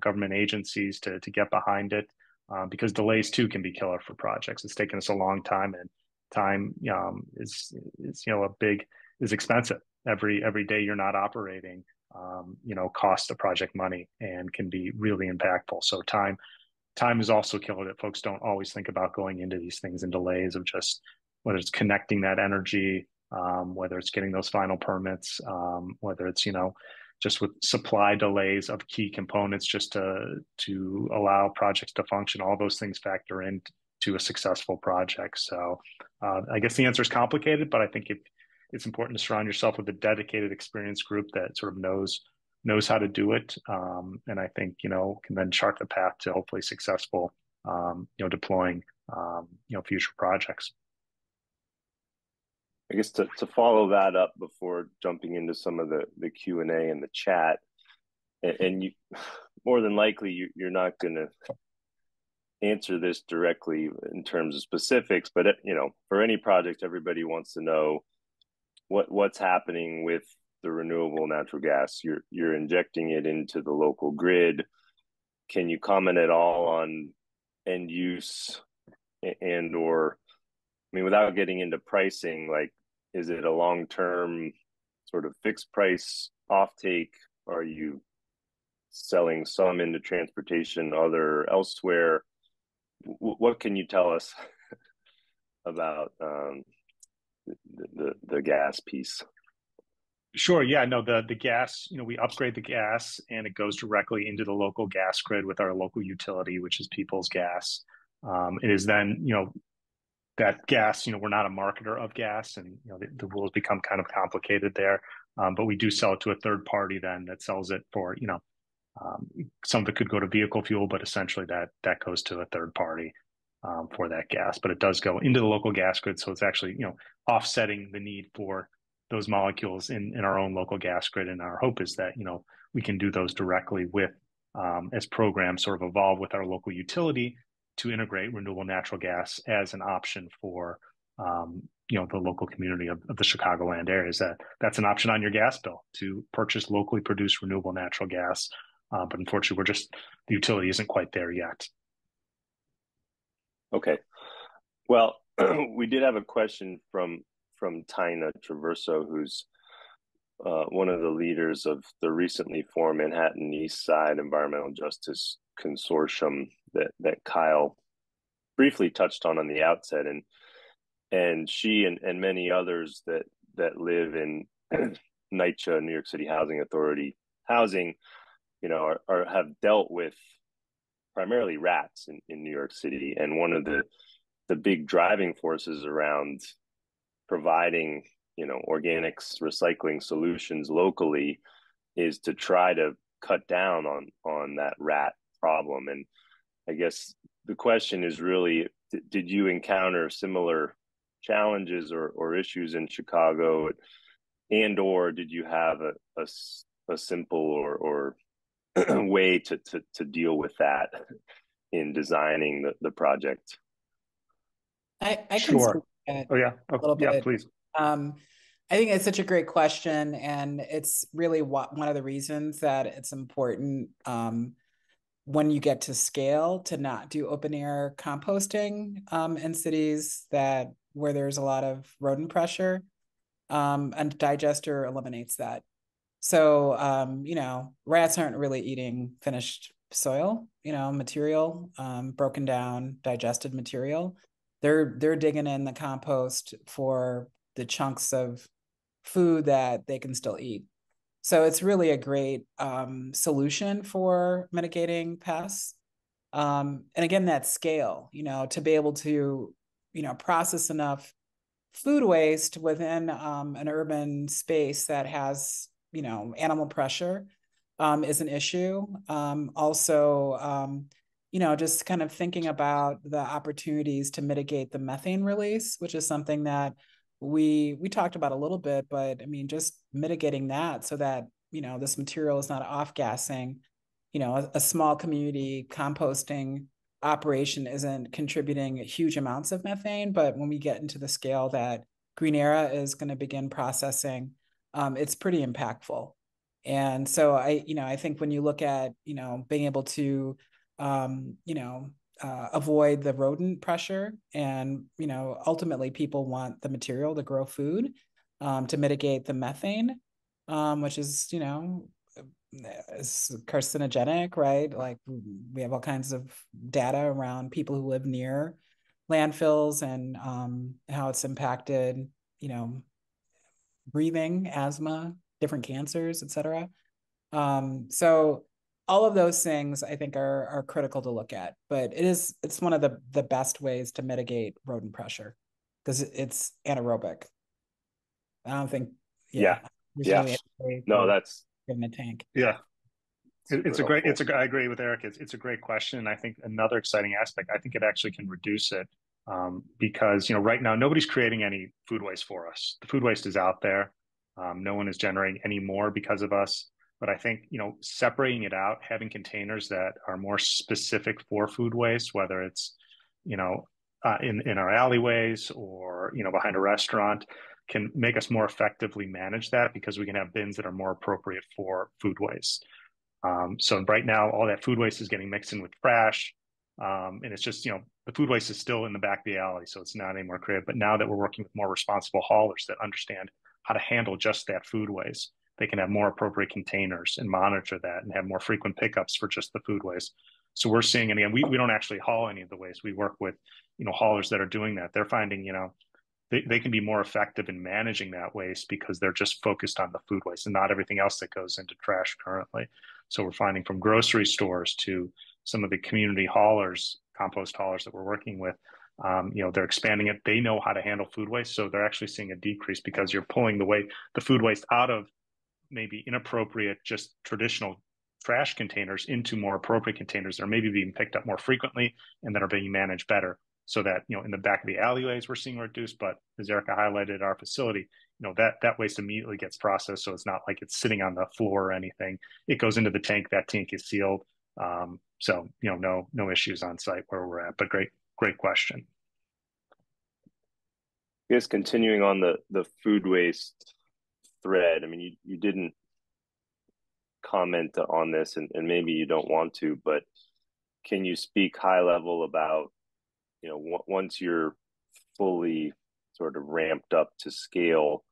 government agencies to get behind it, because delays too can be killer for projects. It's taken us a long time, and time is expensive. Every day you're not operating, costs the project money and can be really impactful. So time is also killer that folks don't always think about going into these things, and delays of just whether it's connecting that energy, whether it's getting those final permits, whether it's just with supply delays of key components just to allow projects to function. All those things factor into a successful project. So I guess the answer is complicated, but I think it's important to surround yourself with a dedicated, experienced group that sort of knows how to do it, and I think can then chart the path to hopefully successful deploying future projects. I guess to follow that up before jumping into some of the Q&A in the chat, and you more than likely you're not going to answer this directly in terms of specifics, but for any project, everybody wants to know what's happening with the renewable natural gas. You're injecting it into the local grid. Can you comment at all on end use or, I mean, without getting into pricing, like, is it a long-term sort of fixed price offtake? Are you selling some into transportation, other elsewhere? What can you tell us about the gas piece? Sure. Yeah. No, the gas, we upgrade the gas and it goes directly into the local gas grid with our local utility, which is People's Gas. It is then, that gas, we're not a marketer of gas, and, the rules become kind of complicated there. But we do sell it to a third party then that sells it for, some of it could go to vehicle fuel, but essentially that goes to a third party for that gas. But it does go into the local gas grid. So it's actually, offsetting the need for those molecules in our own local gas grid. And our hope is that, we can do those directly with, as programs sort of evolve with our local utility to integrate renewable natural gas as an option for, the local community of the Chicagoland areas. That's an option on your gas bill to purchase locally produced renewable natural gas. But unfortunately, the utility isn't quite there yet. Okay. Well, we did have a question from Tina Traverso, who's one of the leaders of the recently formed Manhattan East Side Environmental Justice Consortium that Kyle briefly touched on the outset, and she and many others that live in NYCHA, New York City Housing Authority housing, have dealt with primarily rats in New York City, and one of the big driving forces around providing organics recycling solutions locally is to try to cut down on that rat problem. And I guess the question is really, did you encounter similar challenges or issues in Chicago, or did you have a simple or way to deal with that in designing the project? I can Sure. speak Oh yeah. a little bit. Please. I think it's such a great question, and it's really one of the reasons that it's important when you get to scale to not do open air composting in cities where there's a lot of rodent pressure, and Digester eliminates that. So rats aren't really eating finished soil, material, broken down, digested material. They're digging in the compost for the chunks of food that they can still eat. So it's really a great solution for mitigating pests. And again, that scale, to be able to, process enough food waste within an urban space that has, animal pressure is an issue. Also, just kind of thinking about the opportunities to mitigate the methane release, which is something that we talked about a little bit, but I mean, just mitigating that so that, this material is not off-gassing, a small community composting operation isn't contributing huge amounts of methane, but when we get into the scale that Green Era is going to begin processing, it's pretty impactful. And so I think when you look at, being able to, avoid the rodent pressure, and, ultimately people want the material to grow food, to mitigate the methane, which is, is carcinogenic, right? Like, we have all kinds of data around people who live near landfills, and how it's impacted, breathing, asthma, different cancers, et cetera. So all of those things I think are critical to look at, but it's one of the best ways to mitigate rodent pressure, because it's anaerobic. I don't think, Yeah. No, that's in the tank. Yeah. It's a great, helpful. I agree with Eric. It's a great question. And I think another exciting aspect, I think it actually can reduce it, because, right now nobody's creating any food waste for us. The food waste is out there. No one is generating any more because of us. But I think, separating it out, having containers that are more specific for food waste, whether it's, in our alleyways or, behind a restaurant, can make us more effectively manage that, because we can have bins that are more appropriate for food waste. So right now, all that food waste is getting mixed in with trash. And it's just, the food waste is still in the back of the alley, so it's not anymore creative. But now that we're working with more responsible haulers that understand how to handle just that food waste, they can have more appropriate containers and monitor that and have more frequent pickups for just the food waste. So we're seeing, and again, we don't actually haul any of the waste. We work with, haulers that are doing that. They're finding, they can be more effective in managing that waste, because they're just focused on the food waste and not everything else that goes into trash currently. So we're finding, from grocery stores to some of the community haulers, compost haulers that we're working with, they're expanding it. They know how to handle food waste. So they're actually seeing a decrease, because you're pulling the food waste out of maybe inappropriate, just traditional trash containers into more appropriate containers that are maybe being picked up more frequently and that are being managed better. So that, in the back of the alleyways, we're seeing reduced. But as Erika highlighted, our facility, that waste immediately gets processed. So it's not like it's sitting on the floor or anything. It goes into the tank. That tank is sealed. So, no issues on site where we're at. But great question. I guess continuing on the food waste thread, I mean, you didn't comment on this, and maybe you don't want to, but can you speak high level about, once you're fully sort of ramped up to scale,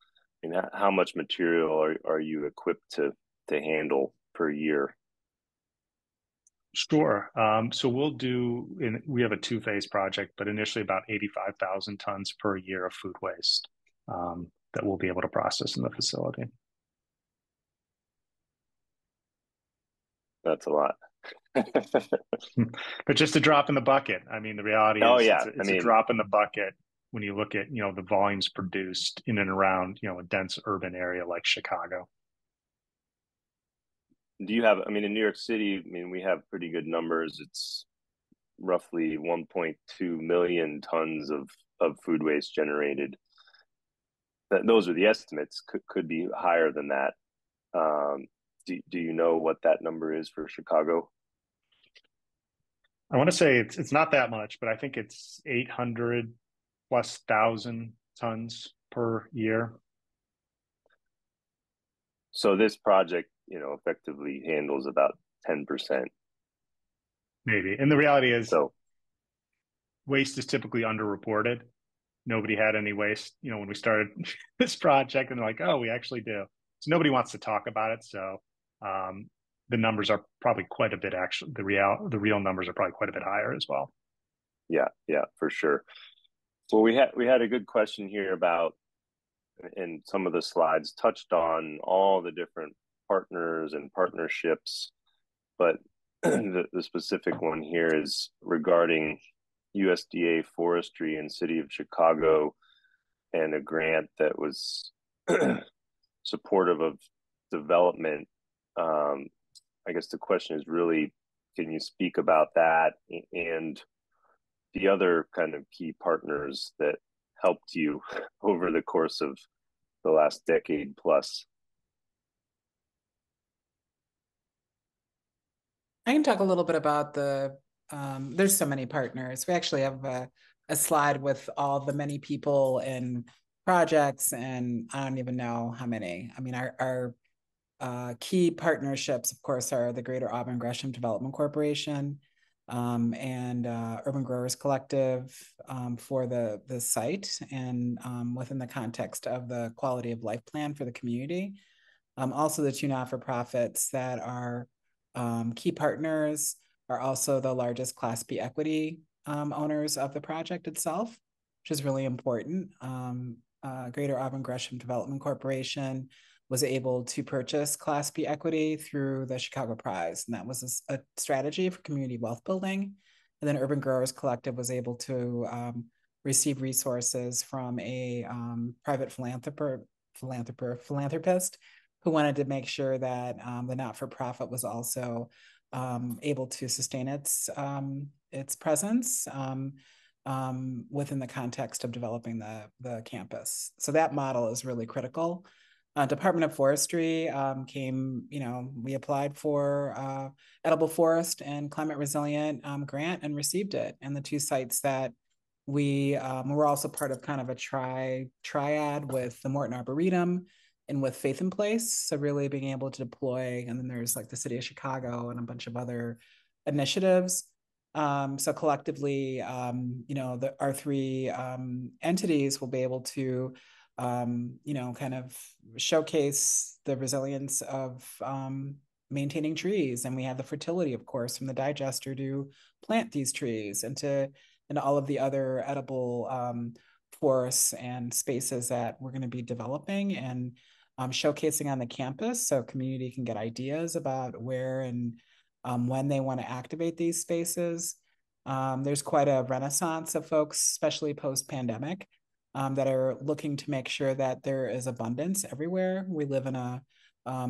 I mean, how much material are you equipped to handle per year? Sure. So we have a 2-phase project, but initially about 85,000 tons per year of food waste that we'll be able to process in the facility. That's a lot. But just a drop in the bucket. I mean, the reality is, it's a drop in the bucket when you look at, the volumes produced in and around, a dense urban area like Chicago. Do you have, I mean, in New York City, I mean, we have pretty good numbers. It's roughly 1.2 million tons of food waste generated. Those are the estimates. Could be higher than that. Do you know what that number is for Chicago? I want to say it's not that much, but I think it's 800 plus thousand tons per year. So this project, effectively handles about 10%. Maybe. And the reality is, waste is typically underreported. Nobody had any waste, when we started this project, and they're like, oh, we actually do. So nobody wants to talk about it. So the numbers are probably quite a bit, actually, the real numbers are probably quite a bit higher as well. Yeah, for sure. Well, we had a good question here about, and some of the slides touched on all the different partners and partnerships, but the specific one here is regarding USDA Forestry and City of Chicago, and a grant that was supportive of development. I guess the question is really, can you speak about that and the other kind of key partners that helped you over the course of the last decade plus? I can talk a little bit about there's so many partners. We actually have a slide with all the many people and projects, and I don't even know how many. I mean, our key partnerships, of course, are the Greater Auburn Gresham Development Corporation, and Urban Growers Collective, for the site, and within the context of the quality of life plan for the community. Also, the two not-for-profits that are key partners are also the largest Class B equity owners of the project itself, which is really important. Greater Auburn Gresham Development Corporation was able to purchase Class B equity through the Chicago Prize, and that was a strategy for community wealth building. And then Urban Growers Collective was able to receive resources from a private philanthropist who wanted to make sure that the not-for-profit was also able to sustain its presence within the context of developing the campus. So that model is really critical. Department of Forestry we applied for edible forest and climate resilient grant and received it. And the two sites that we're also part of kind of a triad with the Morton Arboretum and with Faith in Place. So really being able to deploy, and then there's like the city of Chicago and a bunch of other initiatives. So collectively, our three entities will be able to kind of showcase the resilience of maintaining trees. And we have the fertility, of course, from the digester to plant these trees and all of the other edible forests and spaces that we're going to be developing and showcasing on the campus, so community can get ideas about where and when they want to activate these spaces. There's quite a renaissance of folks, especially post-pandemic, that are looking to make sure that there is abundance everywhere. We live in a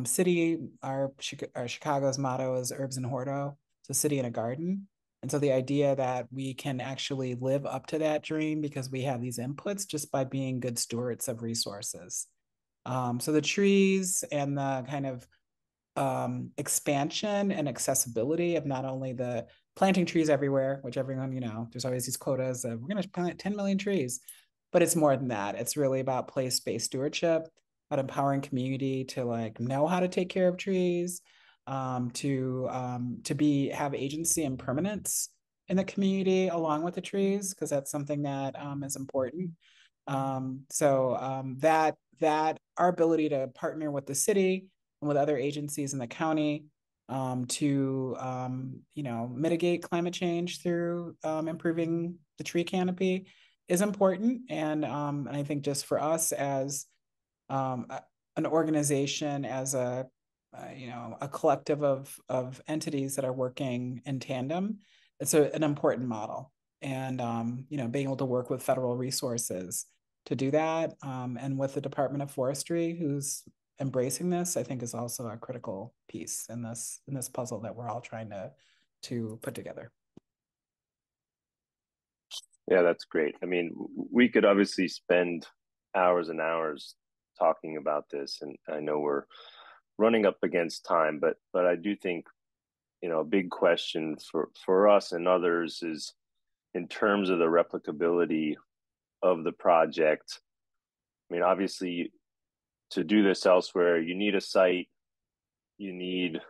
city. Our Chicago's motto is Herbs and Horto. It's a city and a garden. And so the idea that we can actually live up to that dream because we have these inputs just by being good stewards of resources. So the trees and the kind of expansion and accessibility of not only the planting trees everywhere, which everyone, there's always these quotas of we're going to plant 10 million trees, but it's more than that. It's really about place-based stewardship, about empowering community to know how to take care of trees, to have agency and permanence in the community along with the trees, because that's something that is important. That our ability to partner with the city and with other agencies in the county to mitigate climate change through improving the tree canopy is important. And I think just for us as an organization, as a collective of entities that are working in tandem, it's an important model. And being able to work with federal resources to do that, and with the Department of Forestry, who's embracing this, I think is also a critical piece in this puzzle that we're all trying to put together. Yeah, that's great. I mean, we could obviously spend hours and hours talking about this, and I know we're running up against time, but I do think, a big question for us and others is in terms of the replicability of the project. I mean, obviously, to do this elsewhere, you need a site, you need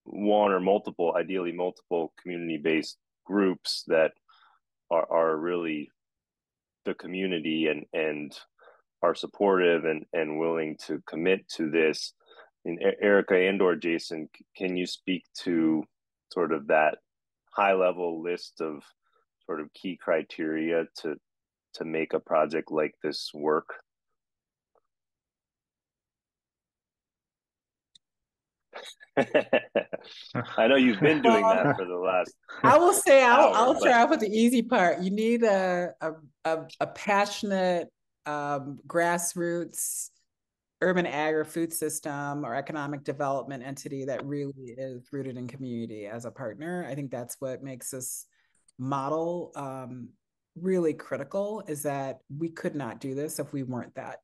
one or multiple, ideally multiple community-based groups that are really the community and are supportive and willing to commit to this. And Erika and/or Jason, can you speak to sort of that high-level list of sort of key criteria to make a project like this work? I know you've been doing that for the last. I will say I'll but start off with the easy part. You need a passionate grassroots urban agri-food system or economic development entity that really is rooted in community as a partner. I think that's what makes this model really critical, is that we could not do this if we weren't that.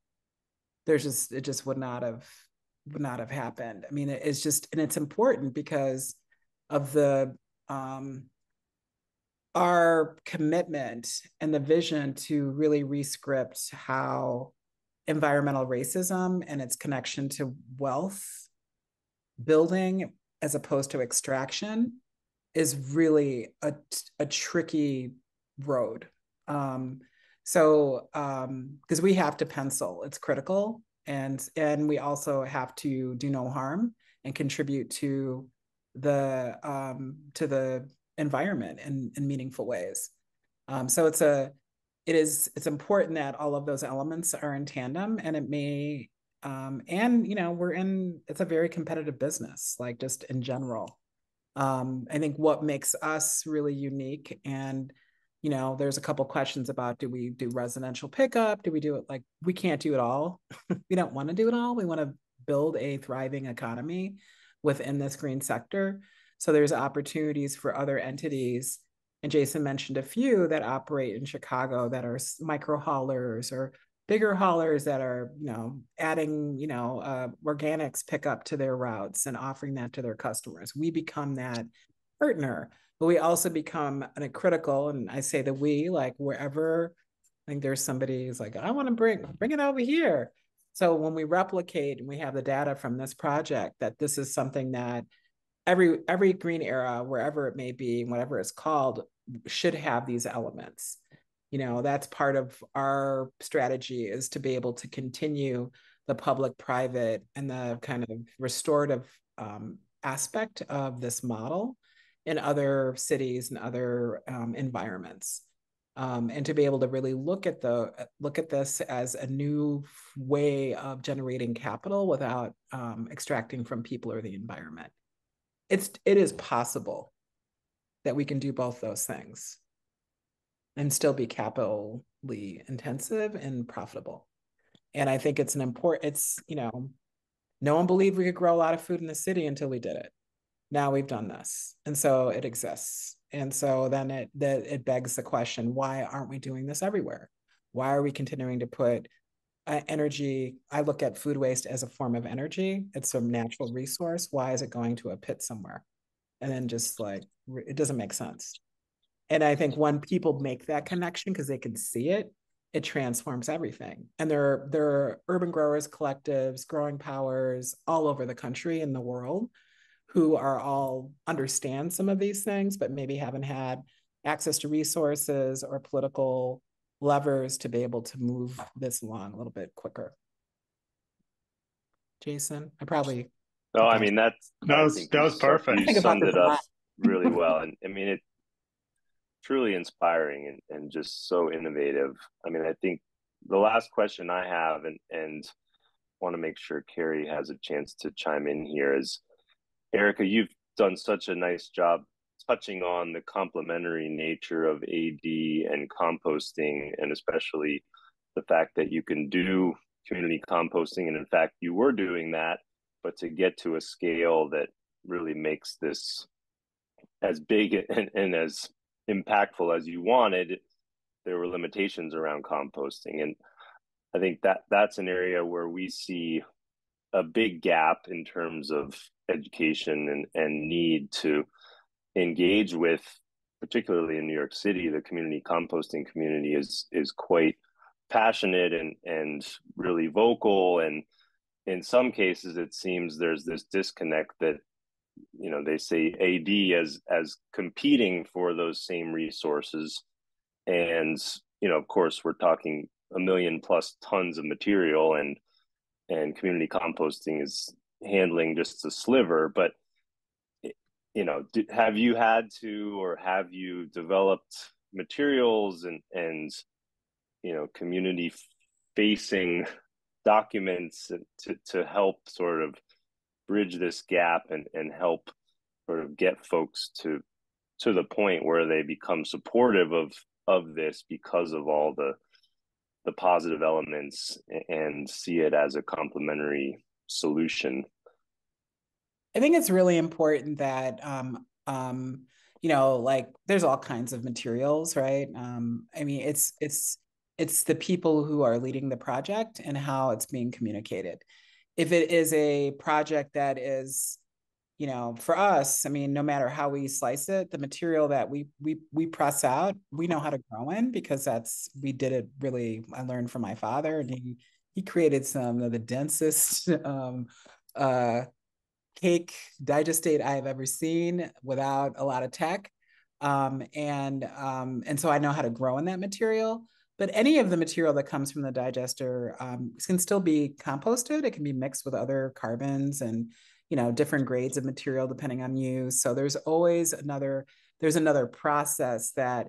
It just would not have happened. I mean, it's just, and it's important because of the our commitment and the vision to really rescript how environmental racism and its connection to wealth building as opposed to extraction is really a tricky road. Because we have to pencil, it's critical, and we also have to do no harm and contribute to the environment in meaningful ways. So it's important that all of those elements are in tandem, and it may and it's a very competitive business, like just in general. I think what makes us really unique, and there's a couple questions about, do we do residential pickup? Do we do it? Like, we can't do it all. We don't want to do it all. We want to build a thriving economy within this green sector. So there's opportunities for other entities. And Jason mentioned a few that operate in Chicago that are micro haulers or bigger haulers that are, adding, organics pickup to their routes and offering that to their customers. We become that partner, but we also become a critical, and I say that we, like, wherever I think there's somebody who's like, I want to bring it over here. So when we replicate and we have the data from this project, that this is something that every green era, wherever it may be, whatever it's called, should have these elements. That's part of our strategy, is to be able to continue the public-private and the kind of restorative aspect of this model in other cities and other environments, and to be able to really look at this as a new way of generating capital without extracting from people or the environment. It is possible that we can do both those things and still be capitally intensive and profitable. And I think it's no one believed we could grow a lot of food in the city until we did it. Now we've done this, and so it exists. And so then it begs the question, why aren't we doing this everywhere? Why are we continuing to put energy? I look at food waste as a form of energy. It's a natural resource. Why is it going to a pit somewhere? And then just like, it doesn't make sense. And I think when people make that connection, because they can see it, it transforms everything. And there are urban growers, collectives, growing powers all over the country and the world who are all understand some of these things, but maybe haven't had access to resources or political levers to be able to move this along a little bit quicker. Jason, I probably... No, I mean, that was perfect. You summed it up really well. And I mean, it's truly inspiring and just so innovative. I mean, I think the last question I have, and want to make sure Carrie has a chance to chime in here, is, Erika, you've done such a nice job touching on the complementary nature of AD and composting, and especially the fact that you can do community composting. And in fact, you were doing that, but to get to a scale that really makes this as big and as impactful as you wanted, there were limitations around composting. And I think that's an area where we see a big gap in terms of education and need to engage with, particularly in New York City, the community composting community is quite passionate and really vocal. And in some cases, it seems there's this disconnect that, they say AD as competing for those same resources. And, of course, we're talking 1 million plus tons of material, and community composting is handling just a sliver. But, have you had to, or have you developed materials and community facing documents to help sort of bridge this gap and help sort of get folks to the point where they become supportive of this because of all the positive elements and see it as a complementary solution? I think it's really important that like, there's all kinds of materials, right? I mean, it's the people who are leading the project and how it's being communicated. If it is a project that is, for us, I mean, no matter how we slice it, the material that we press out, we know how to grow in, because we did it really, I learned from my father, and he created some of the densest cake digestate I have ever seen without a lot of tech. And so I know how to grow in that material. But any of the material that comes from the digester can still be composted. It can be mixed with other carbons and, you know, different grades of material depending on use. So there's always another process that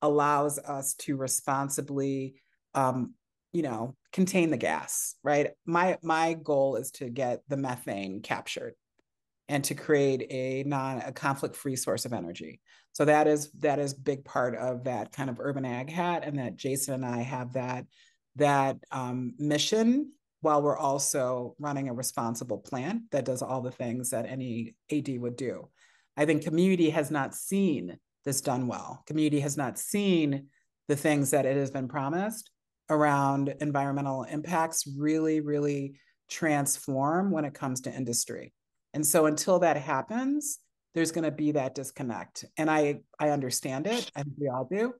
allows us to responsibly, you know, contain the gas, right? My goal is to get the methane captured and to create a conflict-free source of energy. So that is big part of that kind of urban ag hat, and that Jason and I have that mission while we're also running a responsible plant that does all the things that any AD would do. I think community has not seen this done well. Community has not seen the things that it has been promised around environmental impacts really, really transform when it comes to industry. And so until that happens, there's going to be that disconnect. And I understand it. I think we all do.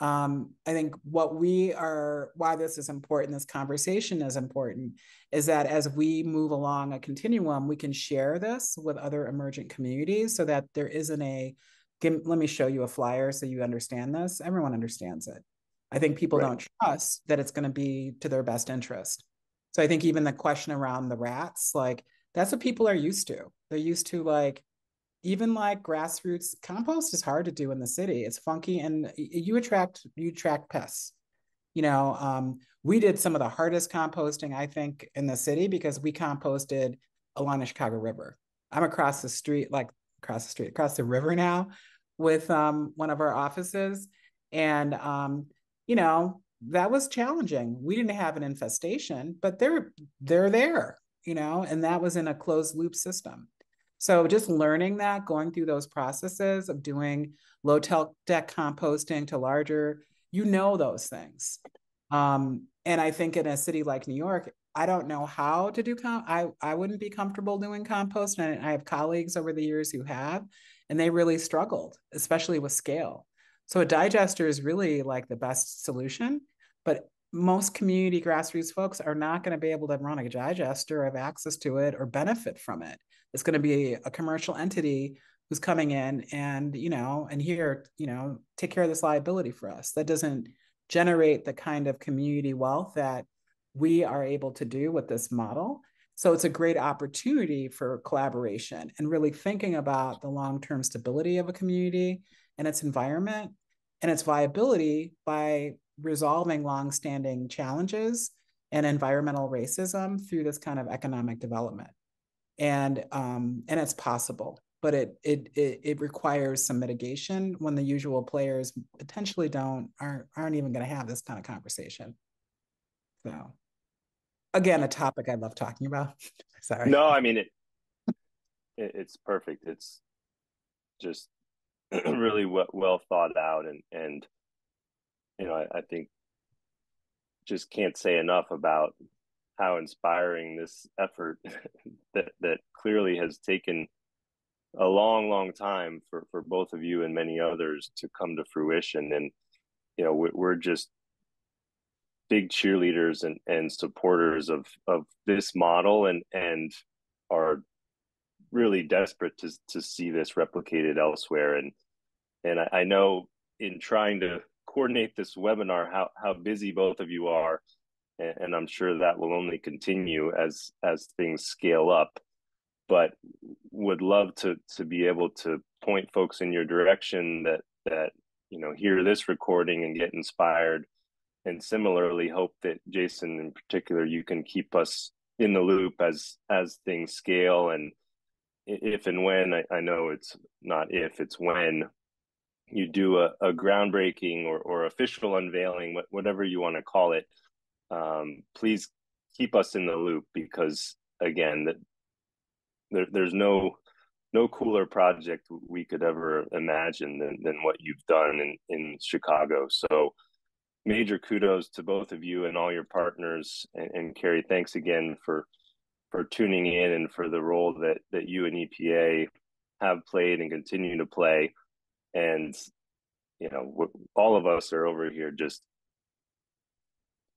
I think why this is important, this conversation is important, is that as we move along a continuum, we can share this with other emergent communities so that there isn't let me show you a flyer so you understand this. Everyone understands it. I think people don't trust that it's going to be to their best interest. So I think even the question around the rats, like, that's what people are used to. They're used to, like, even like grassroots compost is hard to do in the city. It's funky and you attract pests. You know, we did some of the hardest composting, I think, in the city because we composted along the Chicago River. I'm across the river now with one of our offices. And, you know, that was challenging. We didn't have an infestation, but they're there, you know, and that was in a closed loop system. So just learning that, going through those processes of doing low tech composting to larger, you know, those things. And I think in a city like New York, I don't know how to do I wouldn't be comfortable doing compost. And I have colleagues over the years who have, and they really struggled, especially with scale. So a digester is really like the best solution, but most community grassroots folks are not going to be able to run a digester or have access to it or benefit from it. It's going to be a commercial entity who's coming in and, you know, and here, you know, take care of this liability for us. That doesn't generate the kind of community wealth that we are able to do with this model. So it's a great opportunity for collaboration and really thinking about the long-term stability of a community and its environment and its viability by resolving long-standing challenges and environmental racism through this kind of economic development. And it's possible, but it requires some mitigation when the usual players potentially aren't even going to have this kind of conversation. So again, a topic I love talking about. Sorry. No, I mean it's perfect. It's just really well thought out, and you know, I think just can't say enough about how inspiring this effort that clearly has taken a long time for both of you and many others to come to fruition. And you know, we're just big cheerleaders and supporters of this model, and are really desperate to see this replicated elsewhere. And I know in trying to coordinate this webinar how busy both of you are, and I'm sure that will only continue as things scale up, but would love to be able to point folks in your direction that you know, hear this recording and get inspired. And similarly, hope that Jason in particular, you can keep us in the loop as things scale. And if and when, I know it's not if, it's when you do a groundbreaking or official unveiling, whatever you want to call it, please keep us in the loop, because again, there's no cooler project we could ever imagine than what you've done in Chicago. So major kudos to both of you and all your partners. And Carrie, thanks again for tuning in and for the role that you and EPA have played and continue to play. And, you know, all of us are over here just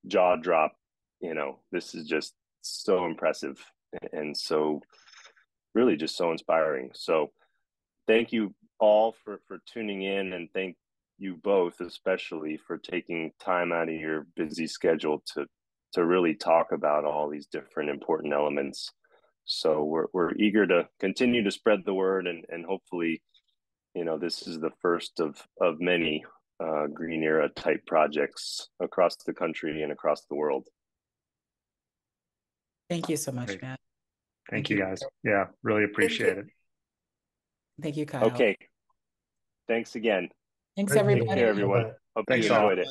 jaw drop this is just so impressive and so really just so inspiring. So thank you all for tuning in, and thank you both especially for taking time out of your busy schedule to really talk about all these different important elements. So we're eager to continue to spread the word, and hopefully, this is the first of many Green Era type projects across the country and across the world. Thank you so much, Great. Matt. Thank you, guys. Yeah, really appreciate it. Thank you, Kyle. Okay. Thanks again. Thanks, Great everybody. Take care, everyone. Bye-bye. Hope Thanks you all. enjoyed it.